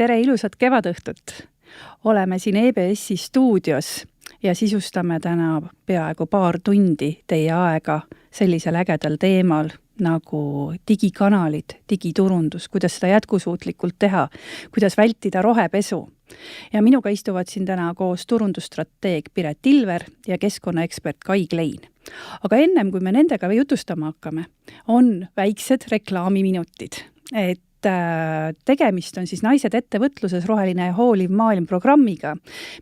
Tere ilusat kevadõhtut! Oleme siin EBSi stuudios ja sisustame täna peaaegu paar tundi teie aega sellisel ägedal teemal nagu digikanalid, digiturundus, kuidas seda jätkusuutlikult teha, kuidas vältida rohepesu. Ja minuga istuvad siin täna koos turundusstrateeg Piret Ilver ja keskkonnaekspert Kai Klein. Aga ennem, kui me nendega jutustama hakkame, on väiksed reklaamiminutid, et tegemist on siis Naised ettevõtluses roheline ja hooliv maailm programmiga,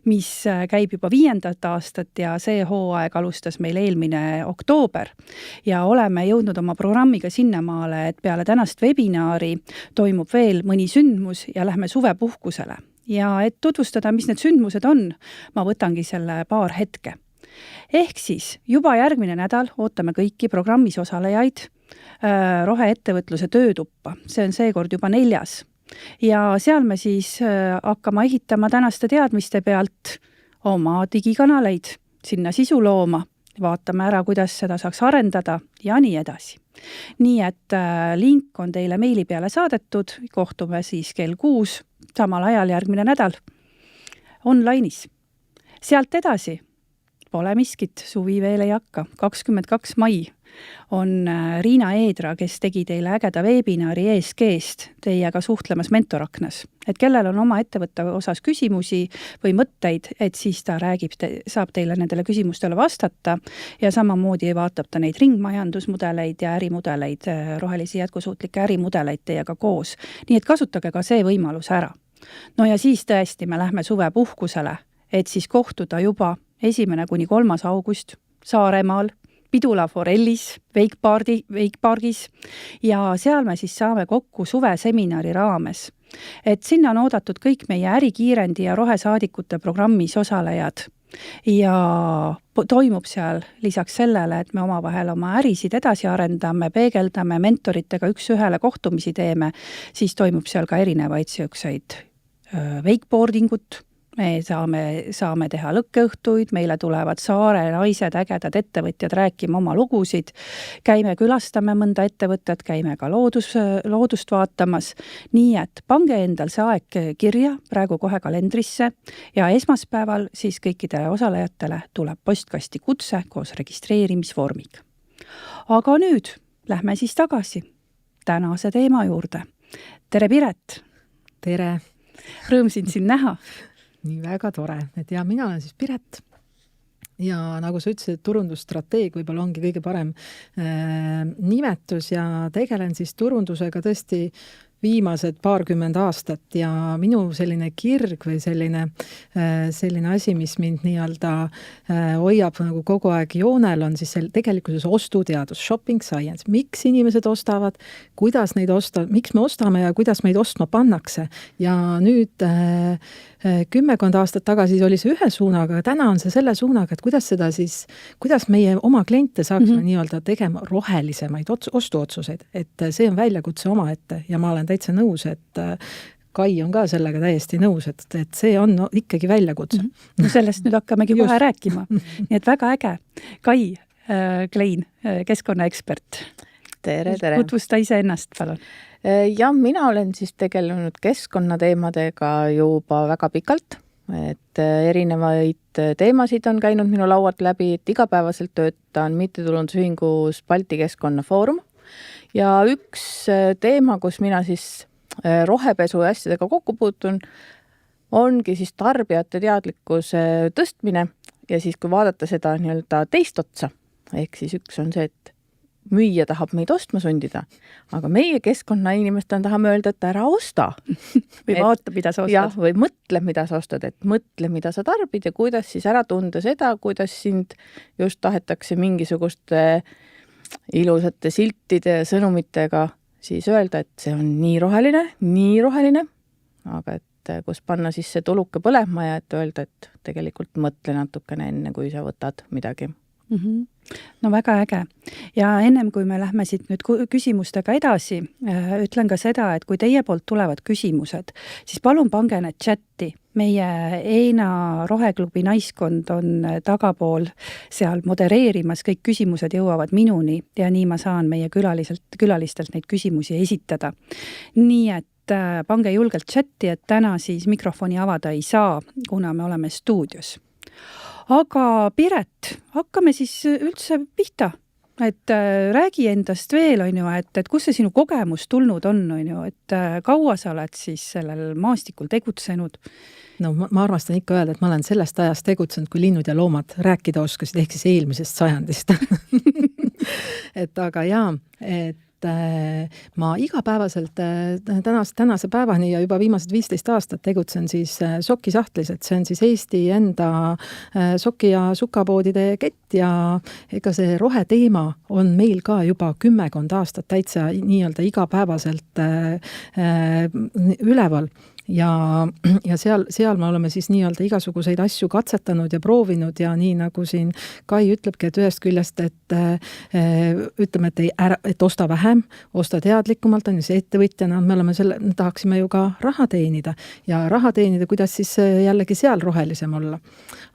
mis käib juba 5. aastat ja see hooaeg alustas meil eelmine oktoober. Ja oleme jõudnud oma programmiga sinnamaale, et peale tänast webinaari toimub veel mõni sündmus ja lähme suvepuhkusele. Ja et tutvustada, mis need sündmused on, ma võtangi selle paar hetke. Ehk siis juba järgmine nädal ootame kõiki programmis osalejaid roheettevõtluse töötuppa. See on seekord juba 4. Ja seal me siis hakkama ehitama tänaste teadmiste pealt oma digikanaleid, sinna sisu looma, vaatame ära, kuidas seda saaks arendada ja nii edasi. Nii et link on teile meili peale saadetud, kohtume siis kell 6, samal ajal järgmine nädal, online'is. Sealt edasi pole miskit, suvi veel ei hakka, 22. mai on Riina Eedra, kes tegi teile ägeda webinaari ESG-st teiega suhtlemas mentoraknas. Et kellel on oma ettevõtte osas küsimusi või mõtteid, et siis ta räägib, saab teile nendele küsimustele vastata ja samamoodi vaatab ta neid ringmajandusmudeleid ja ärimudeleid, rohelisi jätkusuutlikke ärimudeleid teiega koos. Nii et kasutage ka see võimalus ära. No ja siis tõesti me lähme suvepuhkusele, et siis kohtuda juba 1. kuni 3. august Saaremaal, Pidula Forellis, Veikpargis ja seal me siis saame kokku suveseminari raames. Et sinna on oodatud kõik meie ärikiirendi ja rohesaadikute programmis osalejad ja toimub seal lisaks sellele, et me omavahel oma ärisid edasi arendame, peegeldame, mentoritega üks-ühele kohtumisi teeme, siis toimub seal ka erinevaid siukseid wakeboardingut. Me saame teha lõkkeõhtuid, meile tulevad saare naised, ägedad ettevõtjad rääkima oma lugusid, käime külastame mõnda ettevõtet, käime ka loodust vaatamas, nii et pange endal see aeg kirja praegu kohe kalendrisse ja esmaspäeval siis kõikidele osalejatele tuleb postkasti kutse koos registreerimisvormiga. Aga nüüd lähme siis tagasi tänase teema juurde. Tere Piret! Tere! Rõõm sind siin näha! Nii väga tore, et ja mina olen siis Piret ja nagu sa ütlesid, turundusstrateeg võib-olla ongi kõige parem nimetus ja tegelen siis turundusega tõesti viimased 20 aastat ja minu selline kirg või selline asi, mis mind nii-öelda hoiab nagu kogu aeg joonel, on siis tegelikkuses ostuteadus, shopping science. Miks inimesed ostavad, kuidas neid ostavad, miks me ostame ja kuidas meid ostma pannakse. Ja nüüd 10 aastat tagasi oli see ühe suunaga, täna on see selle suunaga, et kuidas meie oma kliente saaksime nii-öelda tegema rohelisemaid ostuotsuseid. Et see on väljakutse omaette ja ma olen täitsa nõus, et Kai on ka sellega täiesti nõus, et see on ikkagi väljakutse. No sellest nüüd hakkamegi kohe rääkima. Nii et väga äge. Kai Klein, keskkonnaekspert. Tere! Tutvusta ise ennast, palun. Ja mina olen siis tegelenud keskkonnateemadega juba väga pikalt, et erinevaid teemasid on käinud minu laualt läbi, et igapäevaselt töötan mittetulundusühingus Balti Keskkonnafoorum ja üks teema, kus mina siis rohepesu ja asjadega kokku puutun, ongi siis tarbijate teadlikkuse tõstmine ja siis kui vaadata seda nii-öelda teist otsa, ehk siis üks on see, et müüja tahab meid ostma sundida, aga meie keskkonnainimestena tahame öelda, et ära osta. Või vaata, mida sa ostad. Ja, või mõtle, mida sa ostad, et mõtle, mida sa tarbid ja kuidas siis ära tunda seda, kuidas sind just tahetakse mingisuguste ilusate siltide ja sõnumitega siis öelda, et see on nii roheline, aga et kus panna siis see tuluke põlema ja et öelda, et tegelikult mõtle natukene enne, kui sa võtad midagi. No väga äge. Ja ennem kui me lähme siit nüüd küsimustega edasi, ütlen ka seda, et kui teie poolt tulevad küsimused, siis palun pange need chatti. Meie Eina Roheklubi naiskond on tagapool seal modereerimas, kõik küsimused jõuavad minuni ja nii ma saan meie külalistelt neid küsimusi esitada. Nii et pange julgelt chatti, et täna siis mikrofoni avada ei saa, kuna me oleme stuudios. Aga Piret, hakkame siis üldse pihta. Et räägi endast veel, on ju, et kus see sinu kogemus tulnud on ju, et kaua sa oled siis sellel maastikul tegutsenud? No ma armastan ikka öelda, et ma olen sellest ajast tegutsenud, kui linnud ja loomad rääkida oskasid, ehk siis eelmisest sajandist. Et aga jaa, et ma igapäevaselt tänase päevani ja juba viimased 15 aastat tegutsen siis sokisahtlis, et see on siis Eesti enda soki- ja sukapoodide kett ja ega see roheteema on meil ka juba 10 aastat täitsa nii-öelda igapäevaselt üleval. Ja seal me oleme siis nii-öelda igasuguseid asju katsetanud ja proovinud ja nii nagu siin Kai ütlebki, et ühest küljest, et ütleme, et osta vähem, osta teadlikumalt, on ju see ettevõtjana, me tahaksime ju ka raha teenida ja raha teenida, kuidas siis jällegi seal rohelisem olla.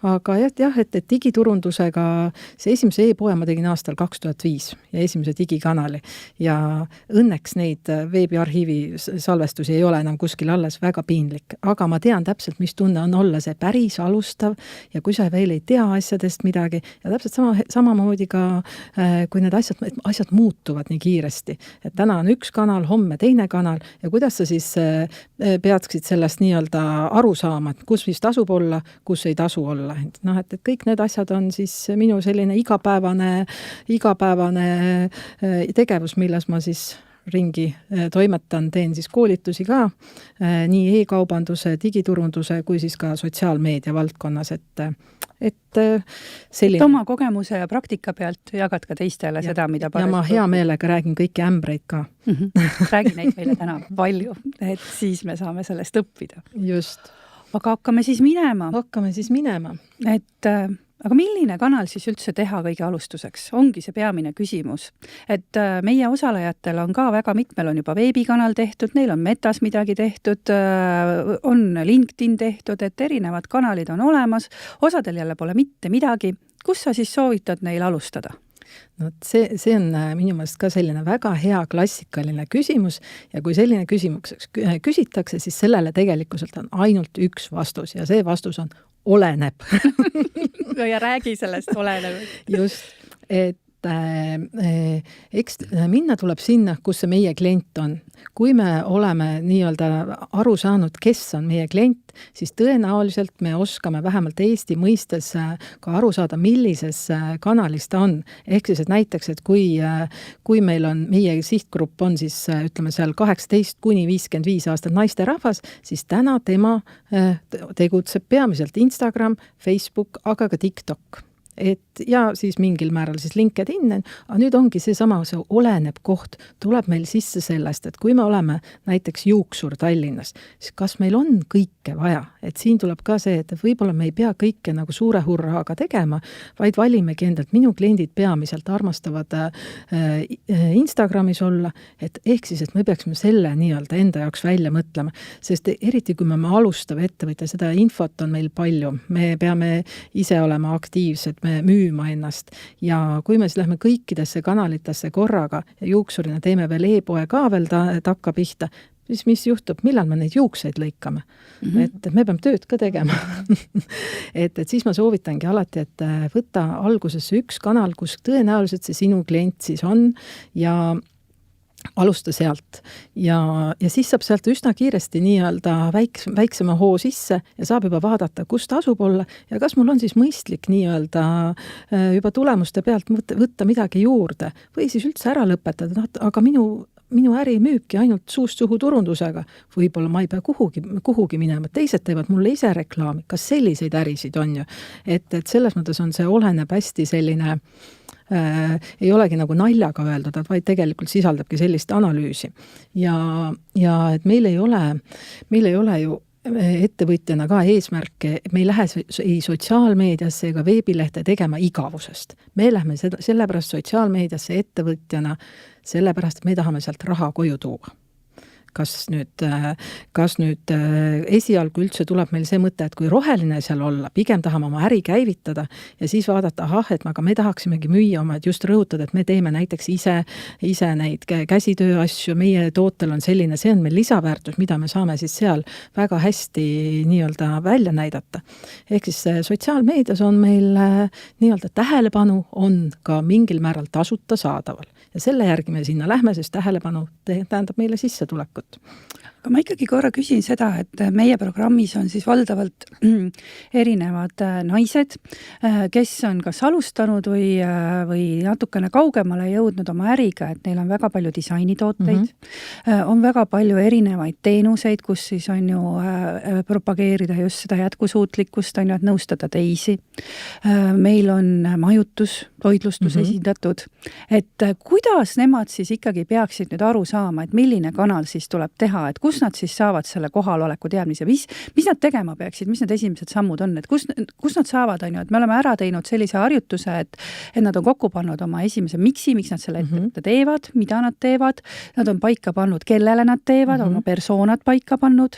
Aga jah, et digiturundusega see esimese e-poe ma tegin aastal 2005 ja esimese digikanali ja õnneks neid veebiarhiivi salvestusi ei ole enam kuskil alles, väga piinlik, aga ma tean täpselt, mis tunne on olla see päris alustav ja kui sa veel ei tea asjadest midagi ja täpselt samamoodi ka, kui need asjad muutuvad nii kiiresti, et täna on üks kanal, homme teine kanal ja kuidas sa siis peaksid sellest nii-öelda aru saama, et kus mis tasub olla, kus ei tasu olla. Noh, et kõik need asjad on siis minu selline igapäevane tegevus, milles ma siis ringi toimetan, teen siis koolitusi ka, nii e-kaubanduse, digiturunduse kui siis ka sotsiaalmeedia valdkonnas, et selline. Oma kogemuse ja praktika pealt jagad ka teistele seda, mida ja ma hea meelega räägin kõiki ämbreid ka. Räägi neid meile täna palju, et siis me saame sellest õppida. Just. Aga hakkame siis minema. Et aga milline kanal siis üldse teha kõige alustuseks? Ongi see peamine küsimus. Et meie osalejatel on ka väga mitmel on juba veebikanal tehtud, neil on Metas midagi tehtud, on LinkedIn tehtud, et erinevad kanalid on olemas, osadel jälle pole mitte midagi. Kus sa siis soovitad neil alustada? No, see on minu meelest ka selline väga hea klassikaline küsimus ja kui selline küsimuseks küsitakse, siis sellele tegelikult on ainult üks vastus ja see vastus on oleneb. No ja räägi sellest oleneb. Just, et eks minna tuleb sinna, kus see meie klient on. Kui me oleme nii-öelda aru saanud, kes on meie klient, siis tõenäoliselt me oskame vähemalt Eesti mõistes ka aru saada, millises kanalis ta on. Ehk siis, et näiteks, et kui meil on, meie sihtgrupp on siis, ütleme seal 18–55 aastat naiste rahvas, siis täna tema tegutseb peamiselt Instagram, Facebook, aga ka TikTok. Ja siis mingil määral siis LinkedIn, aga nüüd ongi see oleneb koht, tuleb meil sisse sellest, et kui me oleme näiteks juuksur Tallinnas, siis kas meil on kõike vaja, et siin tuleb ka see, et võib-olla me ei pea kõike nagu suure hurraaga tegema, vaid valimegi endalt, minu kliendid peamiselt armastavad Instagramis olla, et ehk siis, et me peaksime selle nii-öelda enda jaoks välja mõtlema, sest eriti kui me alustav ettevõtja, seda infot on meil palju, me peame ise olema aktiivsed, me müüma ennast ja kui me siis lähme kõikidesse kanalitesse korraga ja juuksurina teeme veel e-poe ka veel takka pihta, siis mis juhtub, millal me neid juukseid lõikame? Et me peame tööd ka tegema. et siis ma soovitangi alati, et võtta algusesse üks kanal, kus tõenäoliselt see sinu klient siis on ja alusta sealt ja siis saab sealt üsna kiiresti nii-öelda väiksema hoo sisse ja saab juba vaadata, kus ta asub olla ja kas mul on siis mõistlik nii-öelda juba tulemuste pealt võtta midagi juurde või siis üldse ära lõpetada, aga minu äri müübki ainult suust suhu turundusega, võib-olla ma ei pea kuhugi minema, teised teevad mulle ise reklaami, kas selliseid ärisid on ju, et selles mõttes on see oleneb hästi selline ei olegi nagu naljaga öeldud, vaid tegelikult sisaldabki sellist analüüsi. Ja et meil ei ole ju ettevõtjana ka eesmärke, me ei lähe ei sotsiaalmeediasse ega veebilehte tegema igavusest. Me lähme sellepärast sotsiaalmeediasse ettevõtjana, sellepärast, et me tahame sealt raha koju tuua. kas nüüd esialgu üldse tuleb meil see mõte, et kui roheline seal olla, pigem tahame oma äri käivitada ja siis vaadata, aga me tahaksimegi müüa oma, et just rõhutada, et me teeme näiteks ise neid käsitöö asju, meie tootel on selline, see on meil lisaväärtus, mida me saame siis seal väga hästi nii-öelda välja näidata. Ehk siis sotsiaalmeedias on meil nii-öelda tähelepanu on ka mingil määral tasuta saadaval. Ja selle järgi me sinna lähme, sest tähelepanu tähendab meile sissetulekut. Aga ma ikkagi korra küsin seda, et meie programmis on siis valdavalt erinevad naised, kes on kas alustanud või natukene kaugemale jõudnud oma äriga, et neil on väga palju disainitooteid, on väga palju erinevaid teenuseid, kus siis on ju propageerida just seda jätkusuutlikkust, on ju, et nõustada teisi. Meil on majutus, toitlustus esindatud, et kuidas nemad siis ikkagi peaksid nüüd aru saama, et milline kanal siis tuleb teha, et kus nad siis saavad selle kohaloleku teadmise, mis nad tegema peaksid, mis need esimesed sammud on, et kus nad saavad, on ju, et me oleme ära teinud sellise harjutuse, et nad on kokku pannud oma esimese miksi, miks nad selle ettevõtte teevad, mida nad teevad, nad on paika pannud, kellele nad teevad, oma persoonad paika pannud,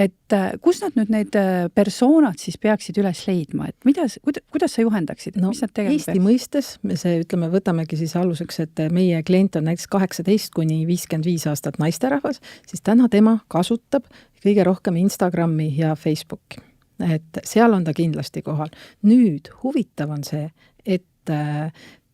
et kus nad nüüd need persoonad siis peaksid üles leidma, et kuidas sa juhendaksid, mis nad tegema Eesti mõistes, me ütleme, võtamegi siis aluseks, et meie klient on näiteks 18–55 aastat naisterahvas, siis täna tema kasutab kõige rohkem Instagrami ja Facebooki. Et seal on ta kindlasti kohal. Nüüd huvitav on see, et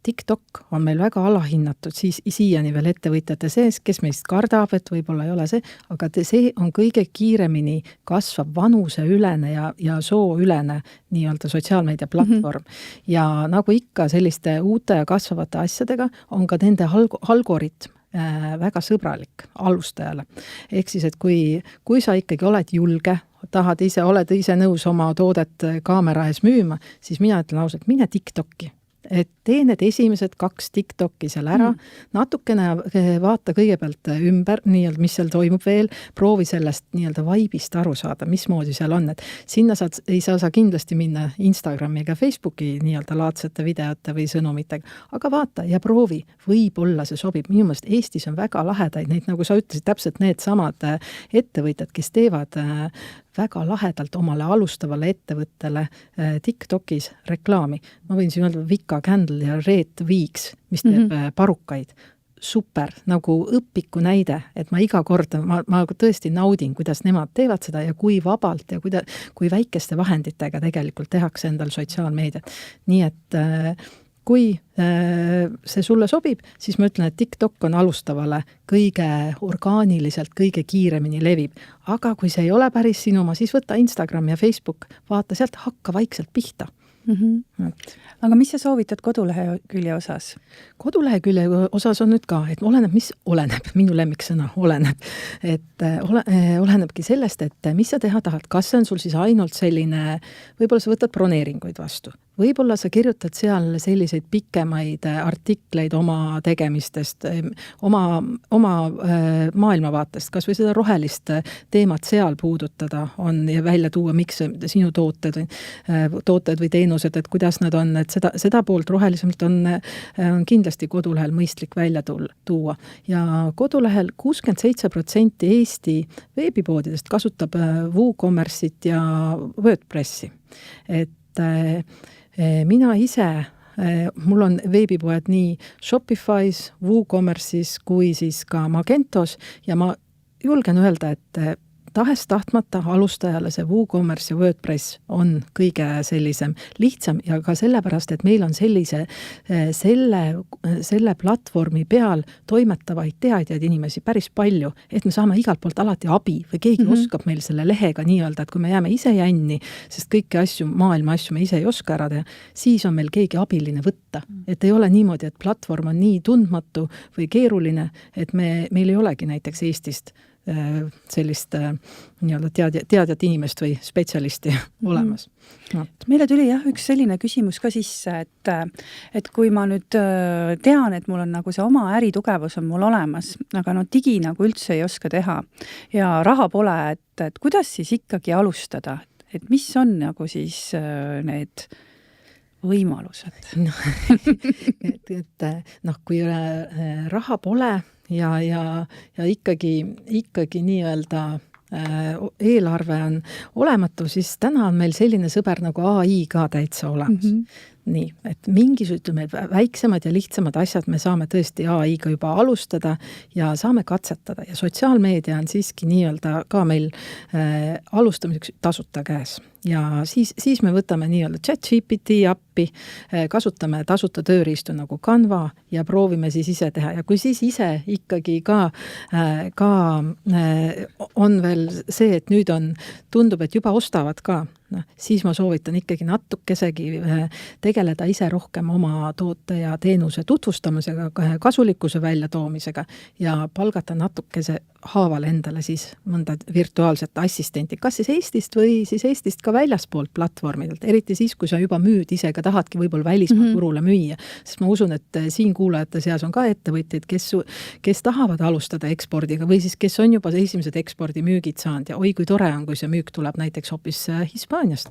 TikTok on meil väga alahinnatud siiani veel ettevõtjate sees, kes meist kardab, et võib-olla ei ole see, aga see on kõige kiiremini kasvav vanuseülene ja sooülene nii-öelda sotsiaalmeedia platvorm. Ja nagu ikka selliste uute ja kasvavate asjadega on ka nende algoritm väga sõbralik alustajale. Ehk siis, et kui sa ikkagi oled julge, oled ise nõus oma toodet kaamera ees müüma, siis mina ütlen ausalt, mine TikToki. Et tee need esimesed 2 TikTok'i seal ära, natukene vaata kõigepealt ümber, nii-öelda, mis seal toimub veel, proovi sellest nii-öelda vaibist aru saada, mismoodi seal on, et sinna ei saa sa kindlasti minna Instagrami ega Facebooki nii-öelda laadsete videote või sõnumitega, aga vaata ja proovi, võib-olla see sobib. Minu meelest Eestis on väga lahedaid, neid, nagu sa ütlesid, täpselt need samad ettevõtjad, kes teevad väga lahedalt omale alustavale ettevõttele TikTokis reklaami. Ma võin siin öelda Vika Candle ja Reet Viiks, mis teeb parukaid. Super, nagu õpiku näide, et ma iga kord, ma tõesti naudin, kuidas nemad teevad seda ja kui vabalt ja kui väikeste vahenditega tegelikult tehakse endal sotsiaalmeediat. Nii et kui see sulle sobib, siis ma ütlen, et TikTok on alustavale kõige orgaaniliselt, kõige kiiremini levib. Aga kui see ei ole päris sinu oma, siis võta Instagram ja Facebook, vaata sealt, hakka vaikselt pihta. Aga mis sa soovitad kodulehekülje osas? Kodulehekülje osas on nüüd ka, et oleneb, minu lemmiksõna, oleneb. Et olenebki sellest, et mis sa teha tahad, kas see on sul siis ainult selline, võib-olla sa võtad broneeringuid vastu. Võib-olla sa kirjutad seal selliseid pikemaid artikleid oma tegemistest, oma maailmavaatest, kas või seda rohelist teemat seal puudutada on ja välja tuua, miks sinu tooted või teenused, et kuidas nad on, et seda poolt rohelisemalt on kindlasti kodulehel mõistlik välja tuua. Ja kodulehel 67% Eesti veebipoodidest kasutab WooCommerce'it ja WordPressi. Et mina ise, mul on veebipoed nii Shopify's, WooCommerce'is kui siis ka Magentos ja ma julgen öelda, et tahes-tahtmata alustajale see WooCommerce ja WordPress on kõige sellisem lihtsam ja ka sellepärast, et meil on selle platvormi peal toimetavaid teadjaid inimesi päris palju, et me saame igalt poolt alati abi või keegi oskab meil selle lehega nii-öelda, et kui me jääme ise jänni, sest kõiki maailma asju me ise ei oska ära teha, siis on meil keegi abiline võtta. Et ei ole niimoodi, et platvorm on nii tundmatu või keeruline, et meil ei olegi näiteks Eestist sellist nii-öelda teadjat inimest või spetsialisti olemas. Meile tuli üks selline küsimus ka sisse, et kui ma nüüd tean, et mul on nagu see oma äritugevus on mul olemas, aga digi nagu üldse ei oska teha ja raha pole, et kuidas siis ikkagi alustada, et mis on nagu siis need võimalused? Kui raha pole ja ikkagi nii-öelda eelarve on olematu, siis täna on meil selline sõber nagu AI ka täitsa olemas. Nii, et ütleme, väiksemad ja lihtsamad asjad me saame tõesti AI-ga juba alustada ja saame katsetada ja sotsiaalmeedia on siiski nii-öelda ka meil alustamiseks tasuta käes. Ja siis me võtame nii-öelda ChatGPT appi, kasutame tasuta tööriistu nagu Canva ja proovime siis ise teha. Ja kui siis ise ikkagi ka on veel see, et nüüd tundub, et juba ostavad ka, siis ma soovitan ikkagi natukesegi tegeleda ise rohkem oma toote ja teenuse tutvustamisega, kasulikkuse väljatoomisega ja palgata natukese haaval endale siis mõnda virtuaalset assistenti, kas siis Eestist või siis Eestist ka väljaspoolt platvormidelt, eriti siis, kui sa juba müüd ise, ka tahadki võib-olla välismaa turule müüa, sest ma usun, et siin kuulajate seas on ka ettevõtjaid, kes tahavad alustada ekspordiga või siis kes on juba esimesed ekspordimüügid saanud ja oi, kui tore on, kui see müük tuleb näiteks hoopis Hispaaniast.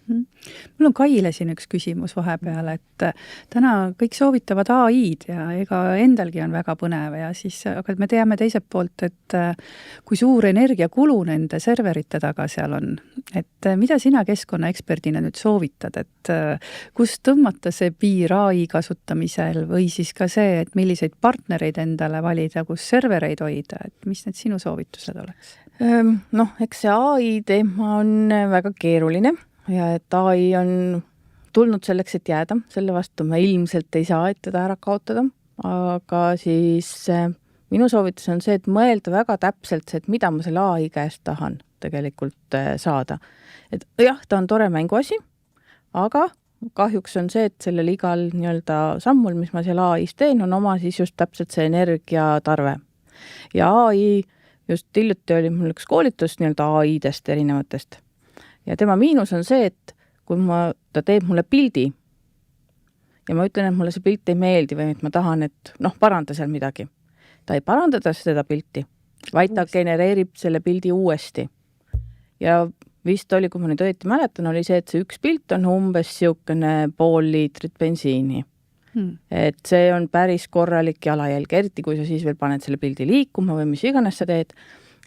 Mul on Kaile siin üks küsimus vahepeal, et täna kõik soovitavad AI-d ja ega endalgi on väga põnev ja siis, aga me teame teiselt poolt, et kui suur energiakulu nende serverite taga seal on, et mida sina keskkonnaeksperdina nüüd soovitad, et kust tõmmata see piir AI kasutamisel või siis ka see, et milliseid partnereid endale valida, kus servereid hoida, et mis need sinu soovitused oleks? Eks see AI teema on väga keeruline ja et AI on tulnud selleks, et jääda, selle vastu me ilmselt ei saa, et teda ära kaotada, aga siis minu soovitus on see, et mõelda väga täpselt see, et mida ma selle AI käest tahan tegelikult saada. Et jah, ta on tore mänguasi, aga kahjuks on see, et sellel igal nii-öelda sammul, mis ma seal AI-s teen, on oma siis just täpselt see energiatarve. Ja AI, just hiljuti oli mul üks koolitus nii-öelda AI-dest erinevatest. Ja tema miinus on see, et kui ta teeb mulle pildi ja ma ütlen, et mulle see pilt ei meeldi või et ma tahan, et paranda seal midagi. Ta ei paranda seda pilti, vaid ta genereerib selle pildi uuesti. Ja vist oli, kui ma nüüd õieti mäletan, oli see, et see üks pilt on umbes siukene 0,5 liitrit bensiini. Et see on päris korralik jalajälg, eriti kui sa siis veel paned selle pildi liikuma või mis iganes sa teed,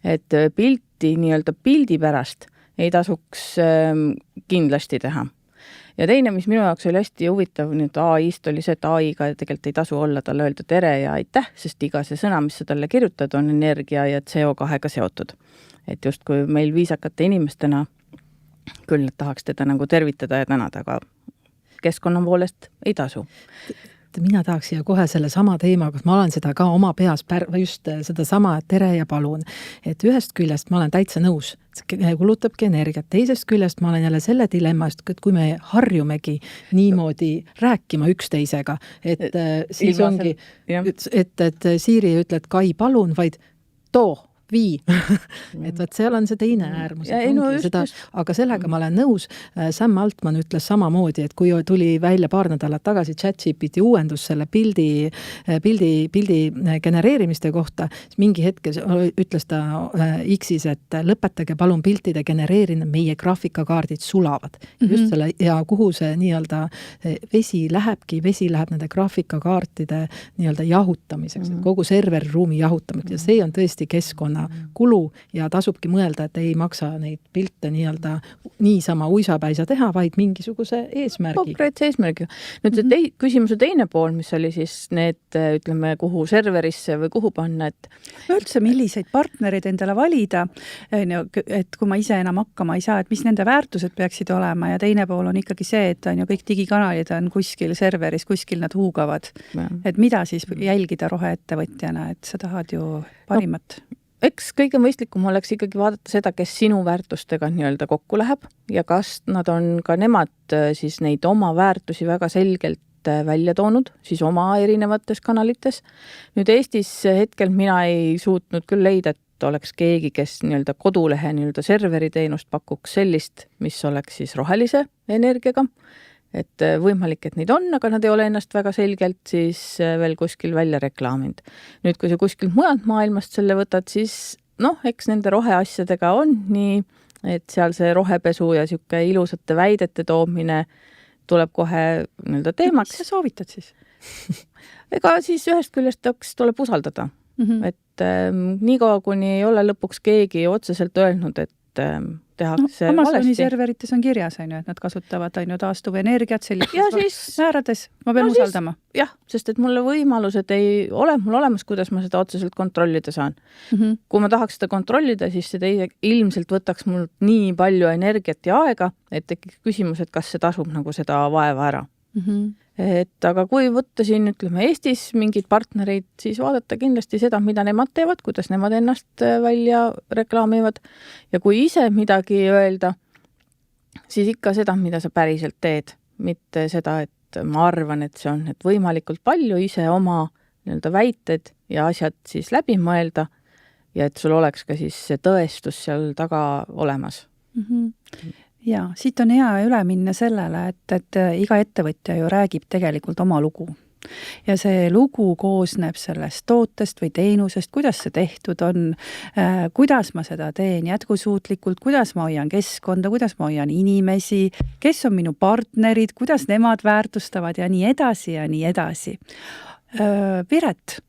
et pilti nii-öelda pildi pärast ei tasuks kindlasti teha. Ja teine, mis minu jaoks oli hästi huvitav nüüd AI-st oli see, et AI-ga tegelikult ei tasu olla talle öelda tere ja aitäh, sest iga see sõna, mis sa talle kirjutad, on energia ja CO2-ga seotud. Et just kui meil viisakate inimestena küll tahaks teda nagu tervitada ja tänada, aga keskkonna poolest ei tasu. Mina tahaks siia kohe selle sama teemaga, ma olen seda ka oma peas just seda sama tere ja palun, et ühest küljest ma olen täitsa nõus, kulutabki energiat, teisest küljest ma olen jälle selle dilemmast, et kui me harjumegi niimoodi rääkima üksteisega, et siis ongi, et Siiri ei ütle, et Kai palun, vaid too, vii. Et võt seal on see teine äärmus. Aga sellega ma olen nõus. Sam Altman ütles samamoodi, et kui tuli välja paar nädalat tagasi ChatGPT uuendus selle pildi genereerimiste kohta, siis mingi hetke ütles ta X-is, et lõpetage palun piltide genereerimine, meie graafikakaardid sulavad. Just selle, ja kuhu see nii-öelda vesi läheb nende graafikakaartide nii-öelda jahutamiseks, et kogu serveriruumi jahutamiseks ja see on tõesti keskkonna kulu ja tasubki mõelda, et ei maksa neid pilte nii-öelda niisama uisapäisa teha, vaid mingisuguse eesmärgi. Konkreetse eesmärgi. Nüüd see küsimuse teine pool, mis oli siis need, ütleme, kuhu serverisse või kuhu panna, et üldse milliseid partnereid endale valida, et kui ma ise enam hakkama ei saa, et mis nende väärtused peaksid olema ja teine pool on ikkagi see, et on ju kõik digikanalid on kuskil serveris, kuskil nad huugavad. Et mida siis jälgida roheettevõtjana, et sa tahad ju parimat? Eks kõige mõistlikum oleks ikkagi vaadata seda, kes sinu väärtustega nii-öelda kokku läheb ja kas nad on ka nemad siis neid oma väärtusi väga selgelt välja toonud, siis oma erinevates kanalites. Nüüd Eestis hetkel mina ei suutnud küll leida, et oleks keegi, kes nii-öelda kodulehe nii-öelda serveri teenust pakuks sellist, mis oleks siis rohelise energiaga. Et võimalik, et neid on, aga nad ei ole ennast väga selgelt siis veel kuskil välja reklaaminud. Nüüd, kui sa kuskilt mujalt maailmast selle võtad, siis eks nende roheasjadega on nii, et seal see rohepesu ja siuke ilusate väidete toomine tuleb kohe nii-öelda teemaks. Mis sa soovitad siis? Ega siis ühest küljest tuleb usaldada. et niikaua, kuni ei ole lõpuks keegi otseselt öelnud, et tehakse Amazoni valesti. serverites on kirjas, et nad kasutavad taastuvenergiat Ja sellistes siis- määrades. Ma pean usaldama. Jah, sest et mulle võimalused ei ole mul olemas, kuidas ma seda otseselt kontrollida saan. Kui ma tahaks seda kontrollida, siis see ilmselt võtaks mul nii palju energiat ja aega, et tekiks küsimus, et kas see tasub nagu seda vaeva ära. Et aga kui võtta siin, ütleme, Eestis mingid partnereid, siis vaadata kindlasti seda, mida nemad teevad, kuidas nemad ennast välja reklaamivad. Ja kui ise midagi öelda, siis ikka seda, mida sa päriselt teed. Mitte seda, et ma arvan, et see on, et võimalikult palju ise oma nii-öelda väited ja asjad siis läbi mõelda ja et sul oleks ka siis see tõestus seal taga olemas. Ja siit on hea üle minna sellele, et iga ettevõtja ju räägib tegelikult oma lugu. Ja see lugu koosneb sellest tootest või teenusest, kuidas see tehtud on, kuidas ma seda teen jätkusuutlikult, kuidas ma hoian keskkonda, kuidas ma hoian inimesi, kes on minu partnerid, kuidas nemad väärtustavad ja nii edasi ja nii edasi. Piret,